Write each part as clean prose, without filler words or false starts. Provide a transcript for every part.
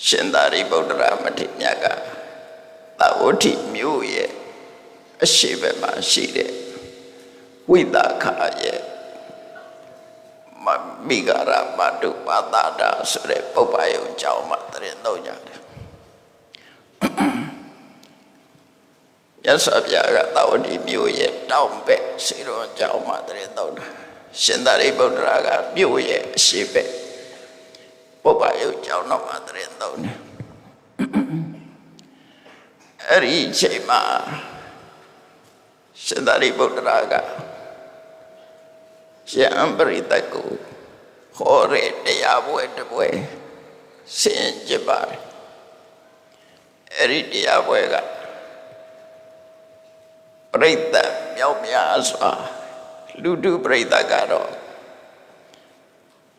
ရှင်သာရိပုတ္တရာမထေရမြတ်ကသာဝတိမြို့ရဲ့အရှိဘက်မှာရှိတဲ့ဝိသခာရဲ့မိဂရမတုပါဒတာဆိုတဲ့ပုပ္ပယုံကျောင်းမှာတရင်သုံးကြတယ်ရသော်ပြကသာဝတိမြို့ရဲ့တောင်ဘက်စေတော်ကျောင်းမှာတရင်သုံးတာရှင်သာရိပုတ္တရာကမြို့ရဲ့အရှိဘက်ပုပ္ပယုံကျောင်းတော့မှာတရင်သုံးတယ်အဲ့ဒီအချိန်မှာရှင်သာရိပုတ္တရာကယံပရိသတ်ကိုဟောတဲ့တရားပွဲတစ်ပွဲဆင်ကျင်ပါတယ်အဲ့ဒီတရားပွဲကပရိသတ်မြောက်များစွာလူတုပရိသတ်ကတော့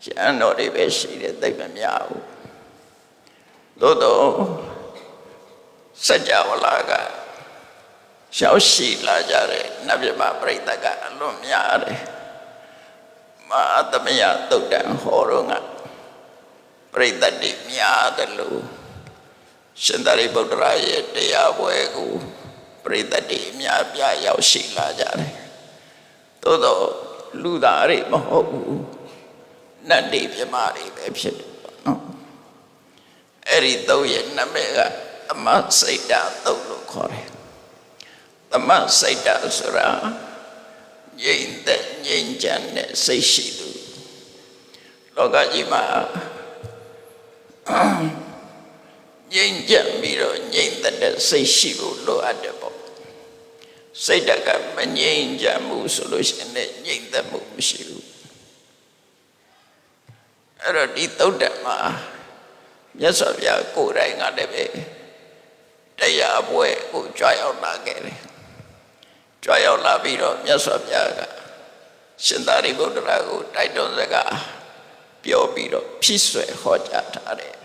ရဟန်းတော်တွေပဲရှိတယ်သိပ်မများဘူးသို့တော့စัจ java လာကရှောက်ရှိလာကြတဲ့နတ်မြတ်ပရိသတ်ကအလွန်များတယ်မဟာသမယသုတ်တံဟောတော့ကပရိသတ်တွေများတယ်လို့ရှင်သာရိပုတ္တရာရဲ့တရားပွဲကိုပရိသတ်တွေအများပြရောက်ရှိလာကြတယ်သို့တော့လူသားတွေမဟုတ်ဘူးနတ်တွေပြမတွေပဲဖြစ်တယ်ပေါ့နော်အဲ့ဒီသုတ်ရဲ့နာမည်ကသမစိတ်တသုတ်လို့ခေါ်တယ်သမစိတ်တဆိုတာငြိမ့်သက်ငြိမ့်ချမ်းတဲ့စိတ်ရှိသူလောကကြီးမှာငြိမ့်ချမ်းပြီးတော့ငြိမ့်သက်တဲ့စိတ်ရှိဖို့လိုအပ်တယ်ပေါ့စိတ်တကမငြိမ့်ချမ်းမှုဆိုလို့ရှိရင်လည်းငြိမ့်သက်မှုမရှိဘူးအဲ့တော့ဒီသုတ်တံမှာမြတ်စွာဘုရားကိုယ်တိုင်ကလည်းပဲတရားပွဲကိုကြွရောက်လာခဲ့တယ်ကြွရောက်လာပြီးတော့မြတ်စွာဘုရားကရှင်သာရိပုတ္တရာကိုတိုက်တွန်းစကားပြောပြီးတော့ဖြစ်ဆွဲဟောကြားထားတယ်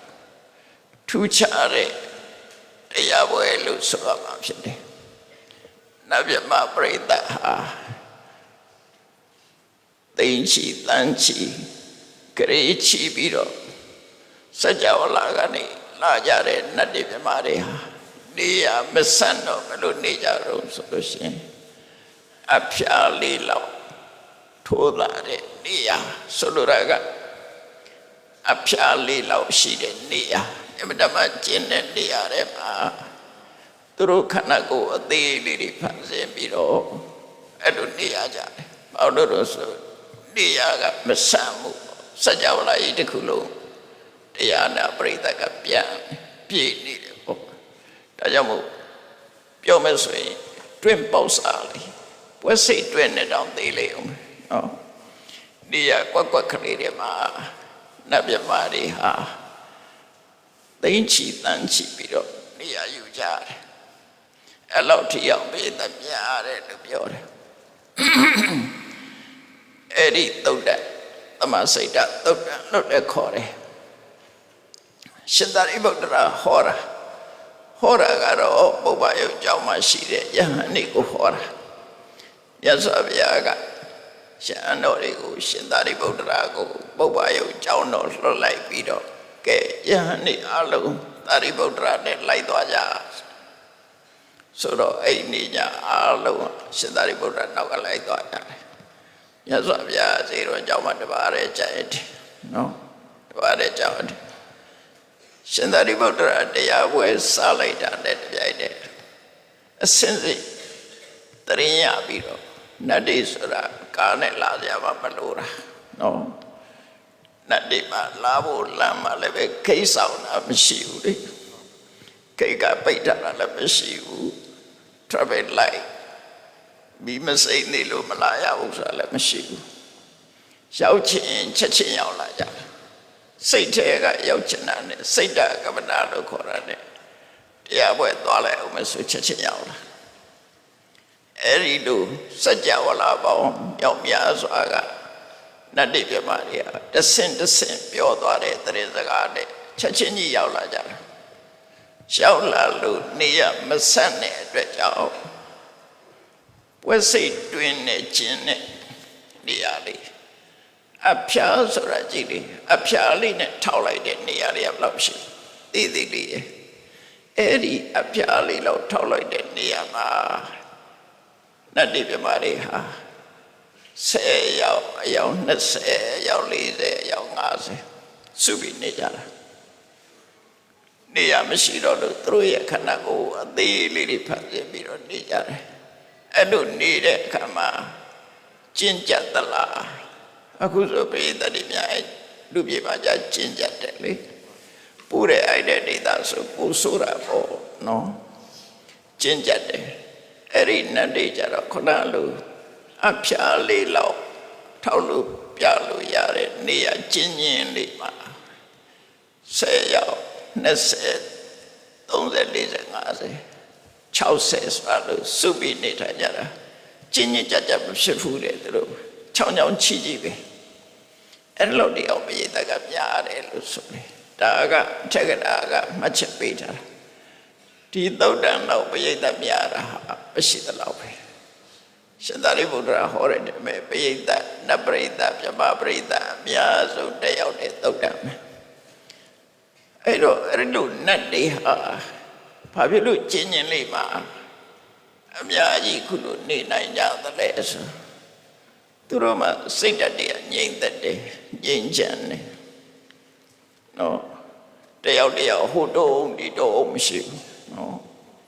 ထူးခြားတဲ့တရားပွဲလို့ဆိုရမှာဖြစ်တယ်နတ်မြတ်ပရိသတ်ဟာသိင်္ချီတန်းချီကြရေချီပြီးတော့စัจ java လာကနေလာကြတဲ့နတ်တွေမြမတွေဟာနေရမဆန့်တော့ဘယ်လိုနေကြတော့ဆိုလို့ရှိရင်အဖျားလေးလောက်ထိုးလာတဲ့နေရဆိုလိုတာကအဖျားလေးလောက်ရှိတဲ့နေရအမှန်တမ်းကျင်းတဲ့နေရတဲ့မှာသူတို့ခန္ဓာကိုယ်အသေးလေးတွေဖန်ဆင်းပြီးတော့အဲ့လိုနေရကြတယ်။ဘာလို့လဲဆိုနေရကမဆန့်မှုစัจ java လာကြီးတစ်ခုလုံးတရားနာပရိသတ်ကပြန်ပြည့်နေတယ်ပေါ့ဒါကြောင့်မို့ပြောမယ်ဆိုရင်တွင်ပေါက်စားလေပွဲစိတ်တွင်နဲ့တောင်သေးလေအောင်နော်ဒီရကွက်ကွက်ကလေးတွေမှာနတ်မြတ်မာတွေဟာသိမ့်ချီတန်းချီပြီးတော့နေရာယူကြတယ်အဲ့လောက်ထိအောင်ပေးသမျှတယ်လို့ပြောတယ်အဲ့ဒီသုတ်တံသမစိတ်တသုတ်တံလို့လည်းခေါ်တယ်ရှင်သာရိပုတ္တရာဟောတာကတော့ပုပ္ပယုံကျောင်းမှာရှိတဲ့ယဟန်တွေကိုဟောတာမြတ်စွာဘုရားကရှင်အတော်တွေကိုရှင်သာရိပုတ္တရာကိုပုပ္ပယုံကျောင်းတော်လွှတ်လိုက်ပြီးတော့ကဲယဟန်တွေအလုံးသာရိပုတ္တရာနဲ့လိုက်သွားကြဆိုတော့အဲ့ဒီညအလုံးရှင်သာရိပုတ္တရာနောက်ကလိုက်သွားကြတယ်မြတ်စွာဘုရားစေတော်ကျောင်းမှာတပါးရဲကြိုက်တယ်နော်တပါးရဲကြောင်းတယ်ရှင်သာရိပုတ္တရာတရားပွဲစားလိုက်တာနဲ့တပြိုင်တည်းအစင်းစိတ်တရင်ရပြီးတော့နတ်တွေဆိုတာကားနဲ့လာကြမှာမလို့တာနော်နတ်တွေမှာလာဖို့လမ်းမှာလည်းပဲခိတ်ဆောင်တာမရှိဘူးလေခိတ်ကပိတ်ထားတာလည်းမရှိဘူး traffic light မိမစိမ့်နေလို့မလာရဘူးဆိုတာလည်းမရှိဘူးရောက်ချင်းချက်ချင်းရောက်လာကြတယ်စိတ်ထဲကရောက်ချင်တာနဲ့စိတ်ဓာတ်ကမ္မနာလို့ခေါ်တာနဲ့တရားပွဲသွားလိုက်အောင်မဆိုချက်ချင်းရောက်လာအဲ့ဒီလိုစัจ java လာပေါင်းရောက်များစွာကနတ်တိပြမတွေကတဆင့်ပြောသွားတဲ့တရင်စကားနဲ့ချက်ချင်းကြီးရောက်လာကြတယ်ရောက်လာလို့နေရမဆန့်တဲ့အတွက်ကြောင့်ပွဲစိတ်တွင်နဲ့ကျင်းနဲ့နေရလေးအဖျားဆိုတာကြည့်လေအဖျားလေးနဲ့ထောက်လိုက်တဲ့နေရာတွေကဘယ်လောက်ရှိ တိတိလေးအဲ့ဒီအပြားလေးလောက်ထောက်လိုက်တဲ့နေရာမှာနတ်တိပြမတွေဟာ10ယောက်အယောက်20ယောက်40ယောက်50စုပြီးနေကြတာနေရာမရှိတော့လို့သူတို့ရဲ့ခန္ဓာကိုယ်အသေးလေးတွေဖန်ဆင်းပြီးတော့နေကြတယ်အဲ့လိုနေတဲ့အခါမှာကျင့်ကြသလားအခုဆိုပိဋကတိများလူပြေပါကြကျင့်ကြတယ်လေပူတဲ့အိုက်တဲ့ဒေသဆိုပူဆိုးတာပေါ့နော်ကျင့်ကြတယ်အဲ့ဒီနတ်တွေကြတော့ခုနလိုအဖျားလေးလောက်ထောက်လို့ပြလို့ရတဲ့နေရာကျဉ်းချင်းလေးမှာ10ယောက်20 30 40 50 60ဆိုလို့စုပြီးနေထိုင်ကြတာကျဉ်းချင်းကြကြမဖြစ်ဘူးတဲ့သူတို့ချောင်းချောင်းချီကြည့်ပဲအဲ့လိုတယောက်ပိဋကကများတယ်လို့ဆိုတယ်ဒါကထက်ကတာကမှတ်ချက်ပေးထားတာဒီသုတ်တန်တော့ပိဋကများတာမရှိသလောက်ပဲရှင်သာရိပုတ္တရာဟောတဲ့မဲ့ပိဋကနတ်ပိဋကပြမပိဋကအများဆုံးတက်ရောက်တဲ့သုတ်တန်ပဲအဲ့တော့အဲ့လိုနတ်တွေဟာဘာဖြစ်လို့ကျဉ်းကျဉ်းလေးမှာအများကြီးခုလိုနေနိုင်ကြသလဲဆိုသူတို့မှာစိတ်ဓာတ်တွေငြိမ်သက်တယ်ငြိမ်ချမ်းတယ်နော်တယောက်တယောက်ဟိုတုံးဒီတုံးမရှိဘူးနော်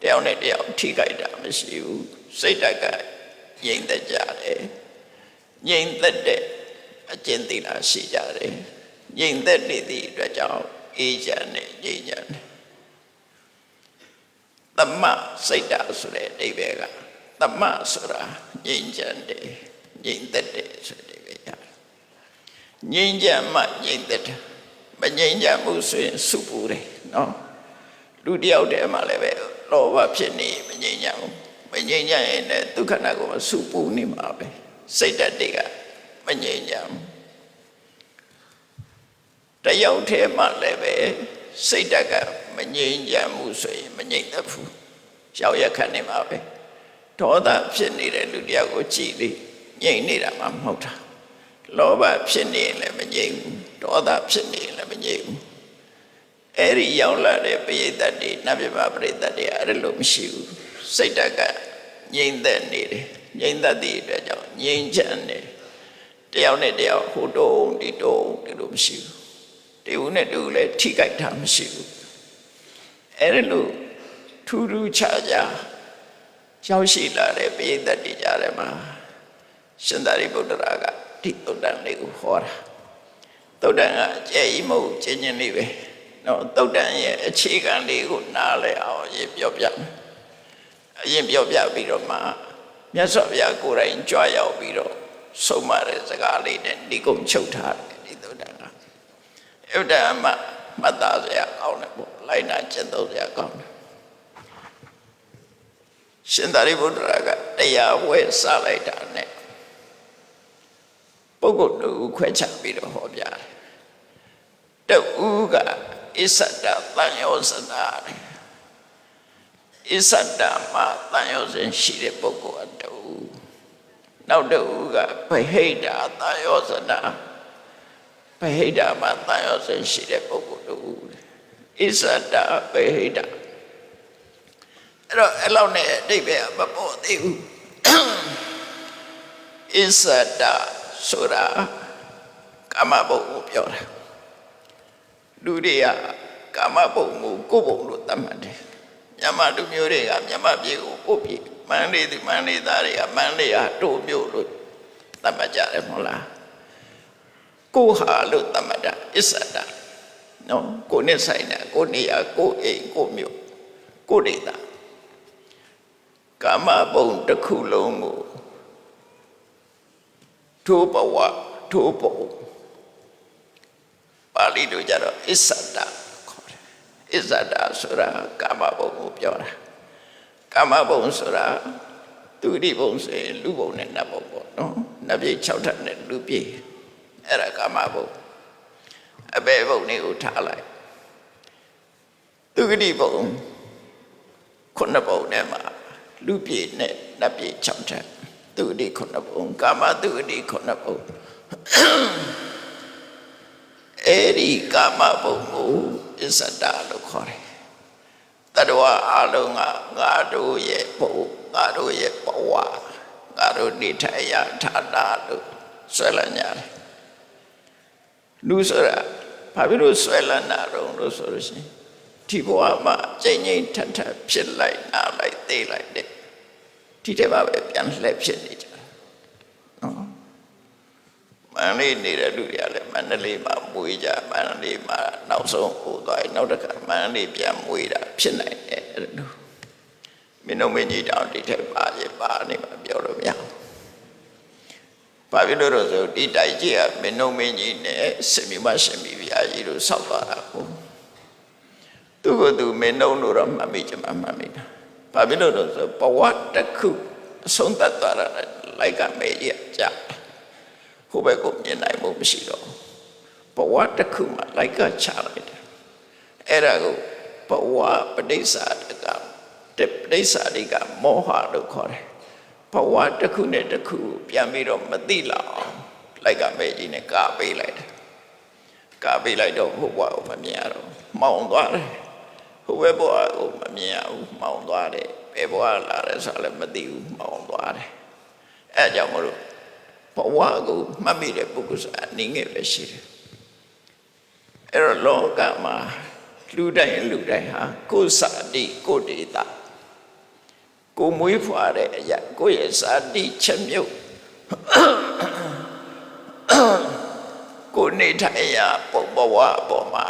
တယောက်နဲ့တယောက်ထိခိုက်တာမရှိဘူးစိတ်ဓာတ်ကငြိမ်သက်ကြတယ်ငြိမ်သက်တဲ့အကျင့်သီလရှိကြတယ်ငြိမ်သက်နေသည့်အတွက်ကြောင့်အေးချမ်းတယ်ငြိမ်ချမ်းတယ်သမစိတ်ဓာတ်ဆိုတဲ့အဓိပ္ပာယ်ကသမဆိုတာငြိမ်ချမ်းတယ်ငြိမ်သက်တယ်ဆိုတဲ့အဓိပ္ပာယ်ရတယ်ငြိမ်ချမ်းမှငြိမ်သက်တယ်မငြိမ်ချမ်းမှုဆိုရင်စုပူတယ်နော်လူတယောက်တည်းမှလည်းပဲလောဘဖြစ်နေမငြိမ်ချမ်းဘူးမငြိမ်ချမ်းရင်လည်းဒုက္ခနာကိုစုပူနေမှာပဲစိတ်ဓာတ်တွေကမငြိမ်ချမ်းတယောက်တည်းမှလည်းပဲစိတ်ဓာတ်ကမငြိမ်ချမ်းမှုဆိုရင်မငြိမ်သက်ဘူးရောက်ရခတ်နေမှာပဲဒေါသဖြစ်နေတဲ့လူတယောက်ကိုကြည့်လေငြိမ်နေတာမှမဟုတ်တာလောဘဖြစ်နေရင်လည်းမငြိမ်ဘူးဒေါသဖြစ်နေရင်လည်းမငြိမ်ဘူးအဲ့ဒီရောက်လာတဲ့ပိဋကတွေနတ်ပြမပိဋကတွေအဲ့လိုမရှိဘူးစိတ်ဓာတ်ကငြိမ်သက်နေတယ်ငြိမ်သက်တဲ့အတွက်ကြောင့်ငြိမ်ချမ်းတယ်တယောက်နဲ့တယောက်ဟိုတုံးဒီတုံးဒီလိုမရှိဘူးဒီဦးနဲ့တူလည်းထိကြိုက်တာမရှိဘူးအဲ့လိုထူးထူးခြားခြားရောက်ရှိလာတဲ့ပိဋကတွေကြတယ်မှာရှင်သာရိပုတ္တရာကဒီသုတ်တန်လေးကိုဟောတာသုတ်တန်ကကျဲကြီးမဟုတ်ကျဉ်းကျဉ်းလေးပဲနော်သုတ်တန်ရဲ့အခြေခံလေးကိုနားလည်အောင်အရင်ပြောပြပြီးတော့မှမြတ်စွာဘုရားကိုယ်တိုင်ကြွရောက်ပြီးတော့ဆုံးမတဲ့စကားလေးနဲ့ဒီကုံချုပ်ထားတယ်ဒီသုတ်တန်ကအဲ့ဒါမှမှတ်သားစရာကောင်းတယ်ပေါ့လိုက်နာကျင့်သုံးစရာကောင်းတယ်ရှင်သာရိပုတ္တရာကတရားဝဲစလိုက်တာနဲ့ပုဂ္ဂိုလ်တို့ခွဲခြားပြီးတော့ဟောပြတယ်တူကဣသတ္တသံယောဇနာဣသတ္တမှာသံယောဇဉ်ရှိတဲ့ပုဂ္ဂိုလ်အတူနောက်တူကဗဟိတသံယောဇနာဗဟိတမှာသံယောဇဉ်ရှိတဲ့ပုဂ္ဂိုလ်တို့ဣသတ္တဗဟိတအဲ့တော့အဲ့လောက်နဲ့အဓိပ္ပာယ်မပေါ်သေးဘူးဣသတ္တဆိုတာကာမဘုံကိုပြောတာလူတွေကကာမဘုံကိုကိုယ်ဘုံလို့သတ်မှတ်တယ်မြန်မာလူမျိုးတွေကမြန်မာပြည်ကိုကိုယ်ပြည်မန္တလေးသူမန္တလေးသားတွေကမန္တလေးဟာတို့မျိုးလို့သတ်မှတ်ကြတယ်မဟုတ်လားကိုဟာလို့သတ်မှတ်တာဣသတ္တနော်ကိုနဲ့ဆိုင်တာကိုနေရာကိုအိမ်ကိုမျိုးကိုဒေသကာမဘုံတစ်ခုလုံးကိုထိုဘဝထိုဘုံပါဠိလိုကြတော့ဣသတ္တခေါ်တယ်ဣသတ္တဆိုတာကာမဘုံကိုပြောတာကာမဘုံဆိုတာသူတိဘုံဆိုရင်လူဘုံနဲ့နတ်ဘုံပေါ့နော်နတ်ပြည်6ထပ်နဲ့လူပြည်အဲ့ဒါကာမဘုံအပေဘုံတွေကိုထားလိုက်သူတိဘုံ9ဘုံနဲ့မှာလူပြည်နဲ့နတ်ပြည်6ထပ်သူတိ9ဘုံကာမသူတိ9ဘုံအဲ့ဒီကာမဘုံကိုဣ စ္စတလို့ခေါ်တယ်တတဝအလုံးကငါတို့ရဲ့ဘုံငါတို့ရဲ့ဘဝငါတို့နေထိုင်ရဌာနလို့ဆွဲလန်းကြတယ်လူဆိုတာဘာဖြစ်လို့ဆွဲလန်းတာတော့လို့ဆိုလို့ရှိရင်ဒီဘဝမှာကျိန်ကျိန်ထထဖြစ်လိုက်နားလိုက်သေးလိုက်တဲ့ဒီတဲ့မှာပဲပြန်လှည့်ဖြစ်နေကြတယ်နော်မန္တလေးနေတဲ့လူတွေကလည်းမန္တလေးမှာမွေးကြမန္တလေးမှာနောက်ဆုံးဟိုသွားရင်နောက်တစ်ခါမန္တလေးပြန်မွေးတာဖြစ်နိုင်တယ်အဲ့လိုမင်းတို့မင်းကြီးတောင်ဒီထက်ပါရင်ပါနေမှာပြောလို့မရဘူးဘာဖြစ်လို့လဲဆိုဒီတိုက်ကြီးကမင်းတို့မင်းကြီးနဲ့စင်မြမရှင်မိဖုရားကြီးတို့ဆောက်သွားတာကိုသူကသူမင်းတို့လို့တော့မှတ်မိကြမှာမှတ်မိတာဘာဖြစ်လို့လဲဆိုဘဝတစ်ခုအဆုံးသတ်သွားတာလိုက်ကမေကြီးကြာဟိုဘက်ကိုမြင်နိုင်မှုမရှိတော့ဘဝတစ်ခုမှာလိုက်ကချလိုက်တယ်အဲ့ဒါကိုဘဝပဋိစ္စတကပဋိစ္စရိကမောဟလို့ခေါ်တယ်ဘဝတစ်ခုနဲ့တစ်ခုပြန်ပြီးတော့မသိလောက်လိုက်ကမေကြီးနဲ့ကာပေးလိုက်တယ်ကာပေးလိုက်တော့ဟိုဘဝကိုမမြင်ရတော့မှောင်သွားတယ်ဟိုဘက်ဘဝကိုမမြင်ရဘူးမှောင်သွားတယ်ဘယ်ဘဝလာလဲဆိုတော့လည်းမသိဘူးမှောင်သွားတယ်အဲကြောင့်မလို့ဘဝကိုမှတ်မိတဲ့ပုဂ္ဂိုလ်ဆိုတာနေငယ်ပဲရှိတယ်အဲ့တော့လောကမှာလူတိုင်းဟာကိုယ်စာတိကိုယ်ဒေတာကိုမွေးဖွာတဲ့အရာကိုယ့်ရဲ့စာတိချက်မြုပ်ကိုနေထိုင်ရာပုံဘဝအပေါ်မှာ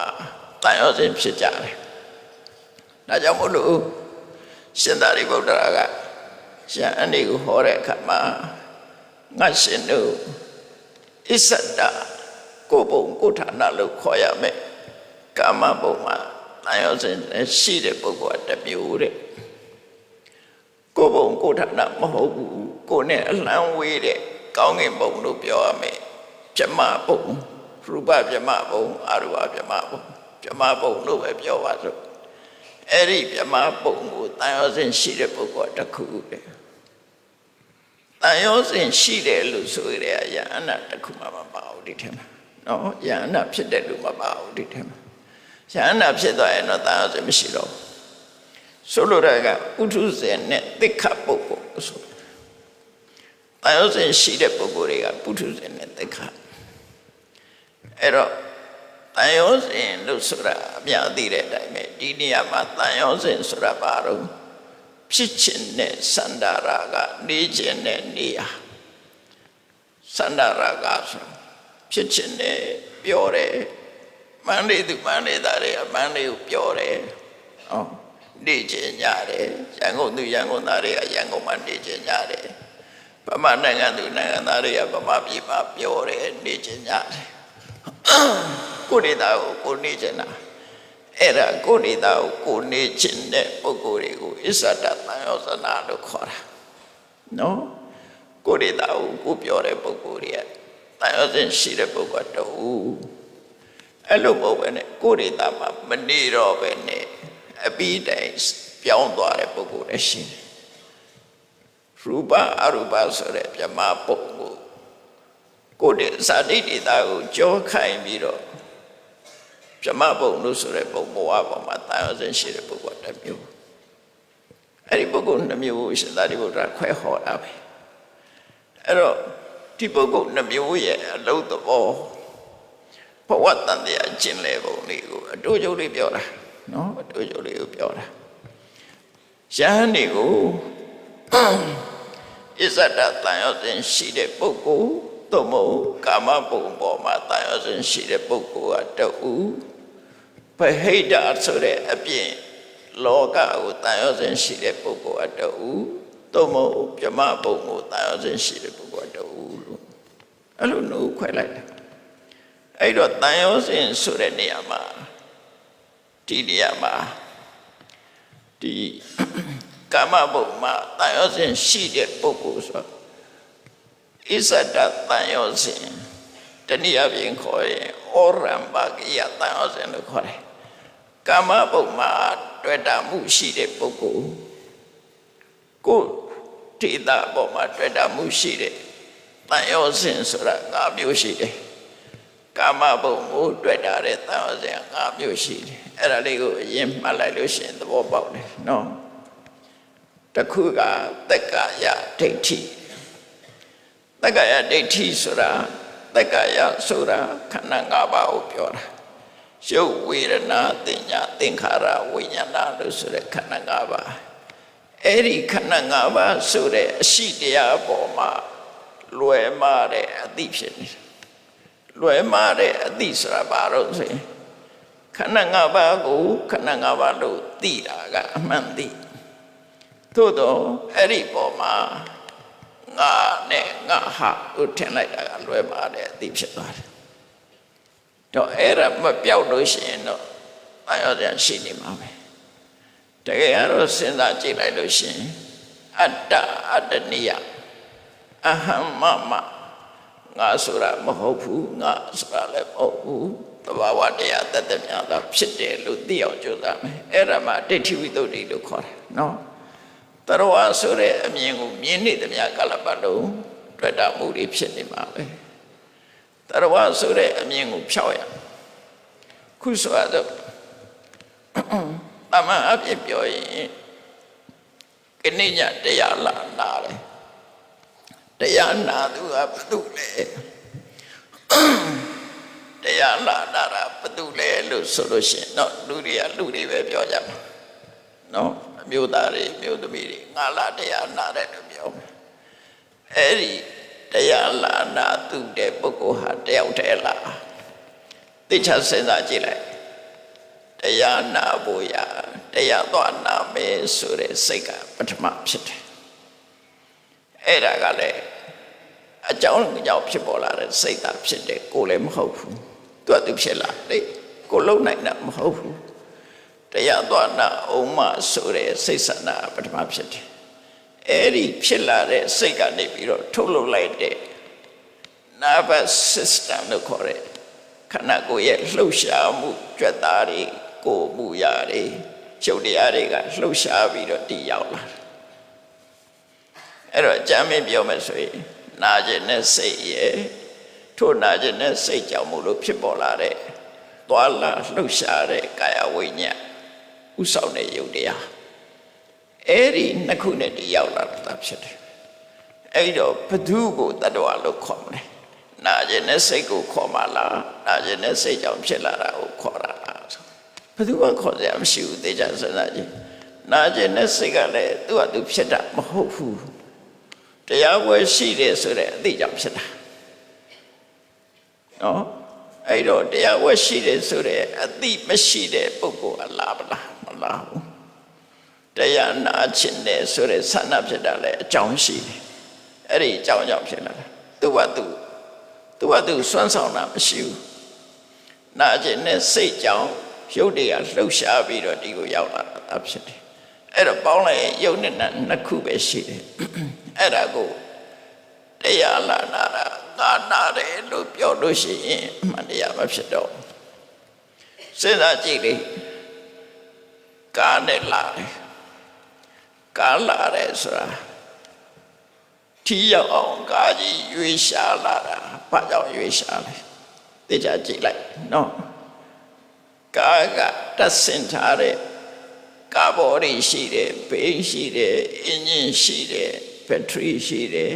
တန်ရောစဉ်ဖြစ်ကြတယ်ဒါကြောင့်မို့လို့ရှင်သာရိပုတ္တရာကရှင်အနိကိုဟောတဲ့အခါမှာငါရှင်တို့အစ္ဆဒကိုဘုံကိုဌာနလို့ခေါ်ရမယ်ကာမဘုံမှာတန်ရောစဉ်ရှိတဲ့ပုဂ္ဂိုလ်တစ်မျိုးတဲ့ကိုဘုံကိုဌာနမဟုတ်ဘူးကိုနဲ့အလံဝေးတဲ့ကောင်းကင်ဘုံလို့ပြောရမယ်ပြမဘုံရူပပြမဘုံအရူပပြမဘုံပြမဘုံလို့ပဲပြောပါစို့အဲ့ဒီပြမဘုံကိုတန်ရောစဉ်ရှိတဲ့ပုဂ္ဂိုလ်တစ်ခုတဲ့တန်ရောစဉ်ရှိတယ်လို့ဆိုရတဲ့ယန္နာတစ်ခုမှမပါဘူးဒီထဲမှာနော်ယန္နာဖြစ်တဲ့လူမပါဘူးဒီထဲမှာယန္နာဖြစ်သွားရင်တော့တန်ရောစဉ်မရှိတော့ဆိုလိုတာကဥထုဇဉ်နဲ့သိက္ခာပုဂ္ဂိုလ်ဆိုတန်ရောစဉ်ရှိတဲ့ပုဂ္ဂိုလ်တွေကပုထုဇဉ်နဲ့သိက္ခာအဲ့တော့တန်ရောစဉ်လို့ဆိုတာအများသိတဲ့အတိုင်းပဲဒီနေရာမှာတန်ရောစဉ်ဆိုတာဘာလို့ဖြစ်ခြင်းနဲ့စန္ဒရာကနေခြင်းနဲ့နေရာစန္ဒရာကဆိုဖြစ်ခြင်းနဲ့ပြောတယ်မန္တေသူမန္တေသားတွေအမန္တေကိုပြောတယ်ဟောနေခြင်းညတယ်ရန်ကုန်သူရန်ကုန်သားတွေကရန်ကုန်မှာနေခြင်းညတယ်ဗမာနိုင်ငံသူနိုင်ငံသားတွေကဗမာပြည်မှာပြောတယ်နေခြင်းညတယ်ကိုနေသားကိုကိုနေခြင်းနာအဲ့ဒါကိုနေသားကိုကိုနေခြင်းတဲ့ပုဂ္ဂိုလ်တွေကိုအစ္ဆဒသံယောဇနာလို့ခေါ်တာနော်ကိုနေသားကိုပြောတဲ့ပုဂ္ဂိုလ်တွေကသံယောဇဉ်ရှိတဲ့ပုဂ္ဂိုလ်တူအဲ့လိုမဟုတ်ပဲနဲ့ကိုနေသားမှာမနေတော့ပဲနဲ့အပိတိုင်ပြောင်းသွားတဲ့ပုဂ္ဂိုလ်လည်းရှိတယ်ရူပအရူပဆိုတဲ့ပြမပုဂ္ဂိုလ်ကိုတဲ့ဇာတိတေတာကိုကြောခိုင်းပြီးတော့ပြမဘုံလို့ဆိုတဲ့ဘုံဘဝပေါ်မှာတန်ရောစဉ်ရှိတဲ့ပုဂ္ဂိုလ်တစ်မျိုးအဲ့ဒီပုဂ္ဂိုလ်နှစ်မျိုးရှင်သာရိပုတ္တရာခွဲဟောတာပဲအဲ့တော့ဒီပုဂ္ဂိုလ်နှစ်မျိုးရဲ့အလုံးသဘောဘဝတန်တရားကျင့်လေပုံလေးကိုအတူတူလေးပြောတာနော်အတူတူလေးကိုပြောတာယဟန်တွေကိုအစ္ဆဒတန်ရောစဉ်ရှိတဲ့ပုဂ္ဂိုလ်သို့မဟုတ်ကာမဘုံပေါ်မှာတန်ရောစဉ်ရှိတဲ့ပုဂ္ဂိုလ်ကတူဘဟိတဆိုတဲ့အပြင်လောကကိုတန်ရောစဉ်ရှိတဲ့ပုဂ္ဂိုလ်ကတူသို့မဟုတ်ပြမဘုံကိုတန်ရောစဉ်ရှိတဲ့ပုဂ္ဂိုလ်ကတူလို့အဲ့လိုနှုတ်ခွဲလိုက်တယ်အဲ့တော့တန်ရောစဉ်ဆိုတဲ့နေရာမှာဒီနေရာမှာဒီကာမဘုံမှာတန်ရောစဉ်ရှိတဲ့ပုဂ္ဂိုလ်ဆိုအစ္ဆဒတန်ရောစဉ်တနည်းအားဖြင့်ခေါ်ရင်ဩရံပါကိယတန်ရောစဉ်လို့ခေါ်တယ်ကာမဘုံမှာတွေ့တာမှုရှိတဲ့ပုဂ္ဂိုလ်ကိုဒေတာပေါ်မှာတွေ့တာမှုရှိတဲ့တန်ရောစဉ်ဆိုတာ၅မျိုးရှိတယ် ကာမဘုံကိုတွေ့တာတဲ့တန်ဝစဉ်၅မျိုးရှိတယ်အဲ့ဒါလေးကိုအရင်မှတ်လိုက်လို့ရှိရင်သဘောပေါက်တယ်နော်တစ်ခုကသက္ကာယဒိဋ္ဌိသက္ကာယဒိဋ္ဌိဆိုတာသက္ကာယဆိုတာခန္ဓာ၅ပါးကိုပြောတာရုပ်ဝေဒနာတင်ညာသင်္ခါရဝိညာဏလို့ဆိုတဲ့ခန္ဓာ၅ပါးအဲ့ဒီခန္ဓာ၅ပါးဆိုတဲ့အရှိတရားပေါ်မှာလွယ်မှားတဲ့အသိဖြစ်နေတယ်လွယ်မှားတဲ့အသိဆိုတာဘာလို့ဆိုရင်ခန္ဓာ၅ပါးကိုခန္ဓာ၅ပါးလို့သိတာကအမှန်သိသို့တော့အဲ့ဒီပေါ်မှာငါနဲ့ငါဟာလို့ထင်လိုက်တာကလွယ်မှားတဲ့အသိဖြစ်သွားတယ်တော့အဲ့ဒါမပြောက်လို့ရှိရင်တော့ဘာရောစရာရှိနေမှာပဲတကယ်တော့စဉ်းစားကြည့်လိုက်လို့ရှိရင်အတ္တအတ္တနိယအဟံမမငါဆိုတာမဟုတ်ဘူးငါဆိုတာလည်းမဟုတ်ဘူးသဘာဝတရားတသက်များသာဖြစ်တယ်လို့သိအောင်ကြိုးစားမယ်အဲ့ဒါမှဒိဋ္ဌိဝိတ္တုလို့ခေါ်တယ်နော်တရဝဆိုတဲ့အမြင်ကိုမြင်နေသမျှကာလပတ်လုံးတွေ့တာမှုတွေဖြစ်နေမှာပဲတရဝဆိုတဲ့အမြင်ကိုဖြောက်ရခုဆိုတော့အမှန်အပြည့်ပြောရင်ခဏညတရားလာနာတယ်တရားနာသူကဘသူလဲတရားလာနာတာဘသူလဲလို့ဆိုလို့ရှိရင်တော့လူတွေကလူတွေပဲပြောကြမှာနော်အမျိုးသားတွေမျိုးသမီးတွေငါလာတရားနာတယ်လို့ပြောမယ်အဲ့ဒီတရားလာနာသူတဲ့ပုဂ္ဂိုလ်ဟာတယောက်တည်းလားသိချစဉ်းစားကြည့်လိုက်တရားနာဖို့ရတရားသွားနာမယ်ဆိုတဲ့စိတ်ကပထမဖြစ်တယ်အဲ့ဒါကလည်းအကြောင်းကြောင့်ဖြစ်ပေါ်လာတဲ့စိတ်သာဖြစ်တယ်ကိုယ်လည်းမဟုတ်ဘူးသူကသူဖြစ်လာလေကိုလုံနိုင်တာမဟုတ်ဘူးတရားသွားနာအောင်မဆိုတဲ့စိတ်ဆန္ဒပထမဖြစ်တယ်အဲ့ဒီဖြစ်လာတဲ့စိတ်ကနေပြီးတော့ထုတ်လုပ်လိုက်တဲ့ nervous system လို့ခေါ်တဲ့ခန္ဓာကိုယ်ရဲ့လှုပ်ရှားမှုကြွက်သားတွေကိုယ်မှုရာတွေရုပ်တရားတွေကလှုပ်ရှားပြီးတော့တည်ရောက်လာအဲ့တော့အကြမ်းမြင်ပြောမယ်ဆိုရင်နာကျင်တဲ့စိတ်ရဲ့ထို့နာကျင်တဲ့စိတ်ကြောင့်မို့လို့ဖြစ်ပေါ်လာတဲ့သွားလာလှုပ်ရှားတဲ့ကာယဝိညာဉ်ဥဆောင်တဲ့ရုပ်တရားအဲ့ဒီနှစ်ခုနဲ့တည်ရောက်လာတာဖြစ်တယ်အဲ့တော့ဘသူကိုတတ္တဝါလို့ခေါ်မလဲနာကျင်တဲ့စိတ်ကိုခေါ်မှလားနာကျင်တဲ့စိတ်ကြောင့်ဖြစ်လာတာကိုခေါ်တာလားဘသူကခေါ်စရာမရှိဘူးသေချာစဉ်းစားကြည့်နာကျင်တဲ့စိတ်ကလည်းသူ့ဟာသူဖြစ်တာမဟုတ်ဘူးတရားဝဲရှိတယ်ဆိုတဲ့အသိကြောင့်ဖြစ်တာနော်အဲ့တော့တရားဝဲရှိတယ်ဆိုတဲ့အသိမရှိတဲ့ပုဂ္ဂိုလ်အလားမလားဘူးတရားနာခြင်းတယ်ဆိုတဲ့ဆန္ဒဖြစ်တာလည်းအကြောင်းရှိတယ်အဲ့ဒီအကြောင်းကြောင့်ဖြစ်လာတာသူ့ဘာသူစွမ်းဆောင်တာမရှိဘူးနာခြင်းနဲ့စိတ်ကြောင့်ရုပ်တွေကလှုပ်ရှားပြီးတော့ဒီကိုရောက်လာတာဖြစ်တယ်အဲ့တော့ပေါင်းလိုက်ရင်ရုပ်နဲ့နှစ်ခုပဲရှိတယ်အဲ့ဒါကိုတရားလာနာတာသာနာတယ်လို့ပြောလို့ရှိရင်အမှန်တရားမဖြစ်တော့စဉ်းစားကြည့်လေကားနဲ့လာတယ်ကားလာတယ်ဆိုတာထီးရောက်အောင်ကားကြီးရွေးရှားလာတာဘာကြောင့်ရွေးရှားလဲသိကြကြည့်လိုက်နော်ကားကတက်ဆင်ထားတဲ့ကားဘော်တွေရှိတယ်ဘေးရှိတယ်အင်ဂျင်ရှိတယ်ဘက်ထရီရှိတယ်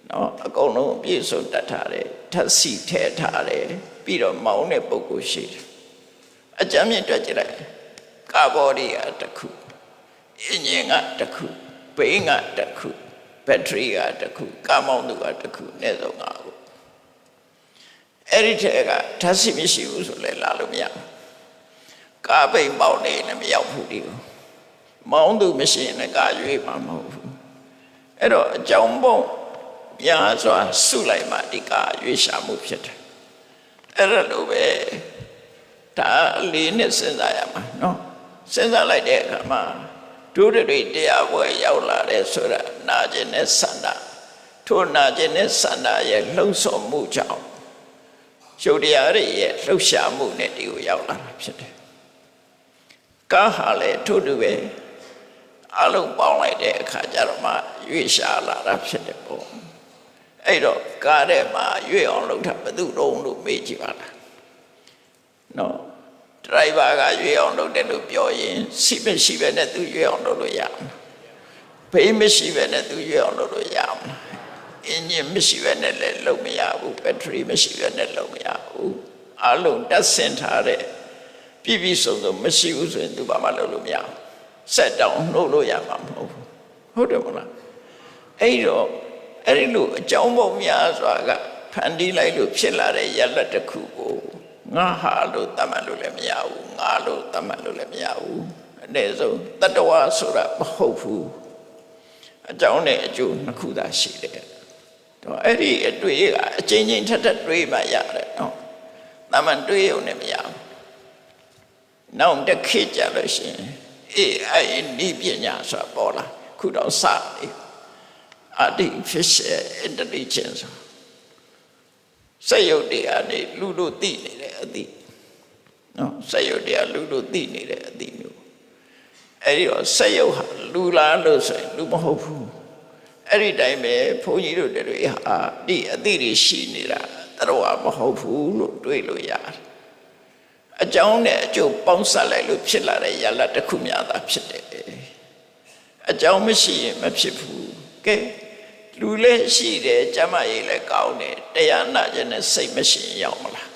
နော်အကုန်လုံးပြည့်စုံတတ်ထားတယ်ဓာတ်ဆီထည့်ထားတယ်ပြီးတော့မောင်းတဲ့ပုဂ္ဂိုလ်ရှိတယ်အကြမ်းမြင့်တွက်ကြည့်လိုက်ကားဘော်တွေကတစ်ခုအင်ဂျင်ကတစ်ခုဘေးကတစ်ခုဘက်ထရီကတစ်ခုကားမောင်းသူကတစ်ခုအနည်းဆုံး၅ခုအဲ့ဒီထဲကဓာတ်ဆီမရှိဘူးဆိုလဲလာလို့မရဘူးကားပိန်ပေါက်နေလည်းမရောက်ဘူးဒီကိုမောင်းသူမရှိရင်လည်းကားရွေးမှာမဟုတ်ဘူးအဲ့တော့အကြောင်းပုံများစွာစုလိုက်မှဒီကားရွေးရှာမှုဖြစ်တယ်အဲ့ဒါလိုပဲဒါလေးနဲ့စဉ်းစားရမှာနော်စဉ်းစားလိုက်တဲ့အခါမှာဒုတိယတရားပွဲရောက်လာတဲ့ဆိုတာနာကျင်တဲ့ဆန္ဒထို့နာကျင်တဲ့ဆန္ဒရဲ့လှုံ့ဆော်မှုကြောင့်ရုပ်တရားတွေရဲ့လှုပ်ရှားမှုနဲ့ဒီကိုရောက်လာတာဖြစ်တယ်ကားဟာလည်းထို့တူပဲအလုံးပေါင်းလိုက်တဲ့အခါကျတော့မှရွေ့ရှားလာတာဖြစ်တယ်ပေါ့ အဲ့တော့ကားထဲမှာရွေ့အောင်လုပ်တာဘယ်သူတုံးလို့မေးကြည့်ပါလားနော်ဒရိုင်ဘာကရွေ့အောင်လုပ်တယ်လို့ပြောရင်စီးမရှိပဲနဲ့သူရွေ့အောင်လုပ်လို့ရအောင်ဘေးမရှိပဲနဲ့သူရွေ့အောင်လုပ်လို့ရအောင်အင်ဂျင်မရှိပဲနဲ့လည်းလုပ်မရဘူးဘက်ထရီမရှိပဲနဲ့လုပ်မရဘူးအလုံးတက်ဆင်ထားတဲ့ပြည့်စုံစုံမရှိဘူးဆိုရင်သူဘာမှလုပ်လို့မရဘူးဆက်တောင်နှုတ်လို့ရမှာမဟုတ်ဘူးဟုတ်တယ်မလားအဲ့တော့အဲ့ဒီလိုအကြောင်းပေါင်းများစွာကဖန်တီးလိုက်လို့ဖြစ်လာတဲ့ရလဒ်တစ်ခုကိုငါဟာလို့သတ်မှတ်လို့လည်းမရဘူးငါလို့သတ်မှတ်လို့လည်းမရဘူးအနည်းဆုံးတတ္တဝါဆိုတာမဟုတ်ဘူးအကြောင်းနဲ့အကျိုးနှစ်ခုသာရှိတယ်တော့အဲ့ဒီအတွေ့ကအချင်းချင်းထပ်ထပ်တွေးမှရတယ်နော်တမန်တွေးရုံနဲ့မရဘူးနောက်တစ်ခေတ်ကြလို့ရှိရင်AI ဤပညာဆိုတာပေါ်လာခုတော့စနေartificial intelligence စက်ရုပ်တွေကနေလူတို့သိနေတဲ့အသည့်နော်စက်ရုပ်တွေကလူတို့သိနေတဲ့အသည့်မျိုးအဲ့ဒီတော့စက်ရုပ်ဟာလူလားလို့ဆိုရင်လူမဟုတ်ဘူးအဲ့ဒီတိုင်းပဲဘုန်းကြီးတို့တွေဟာဒီအသည့်တွေရှိနေတာတော့မဟုတ်ဘူးလို့တွေးလို့ရတယ်အကြောင်းနဲ့အကျိုးပေါင်းစပ်လိုက်လို့ဖြစ်လာတဲ့ရလဒ်တစ်ခုများသာဖြစ်တယ်အကြောင်းမရှိရင်မဖြစ်ဘူးကဲလူလည်းရှိတယ်ကျမကြီးလည်းကောင်းတယ်တရားနာခြင်းနဲ့စိတ်မရှိရင်ရောက်မလား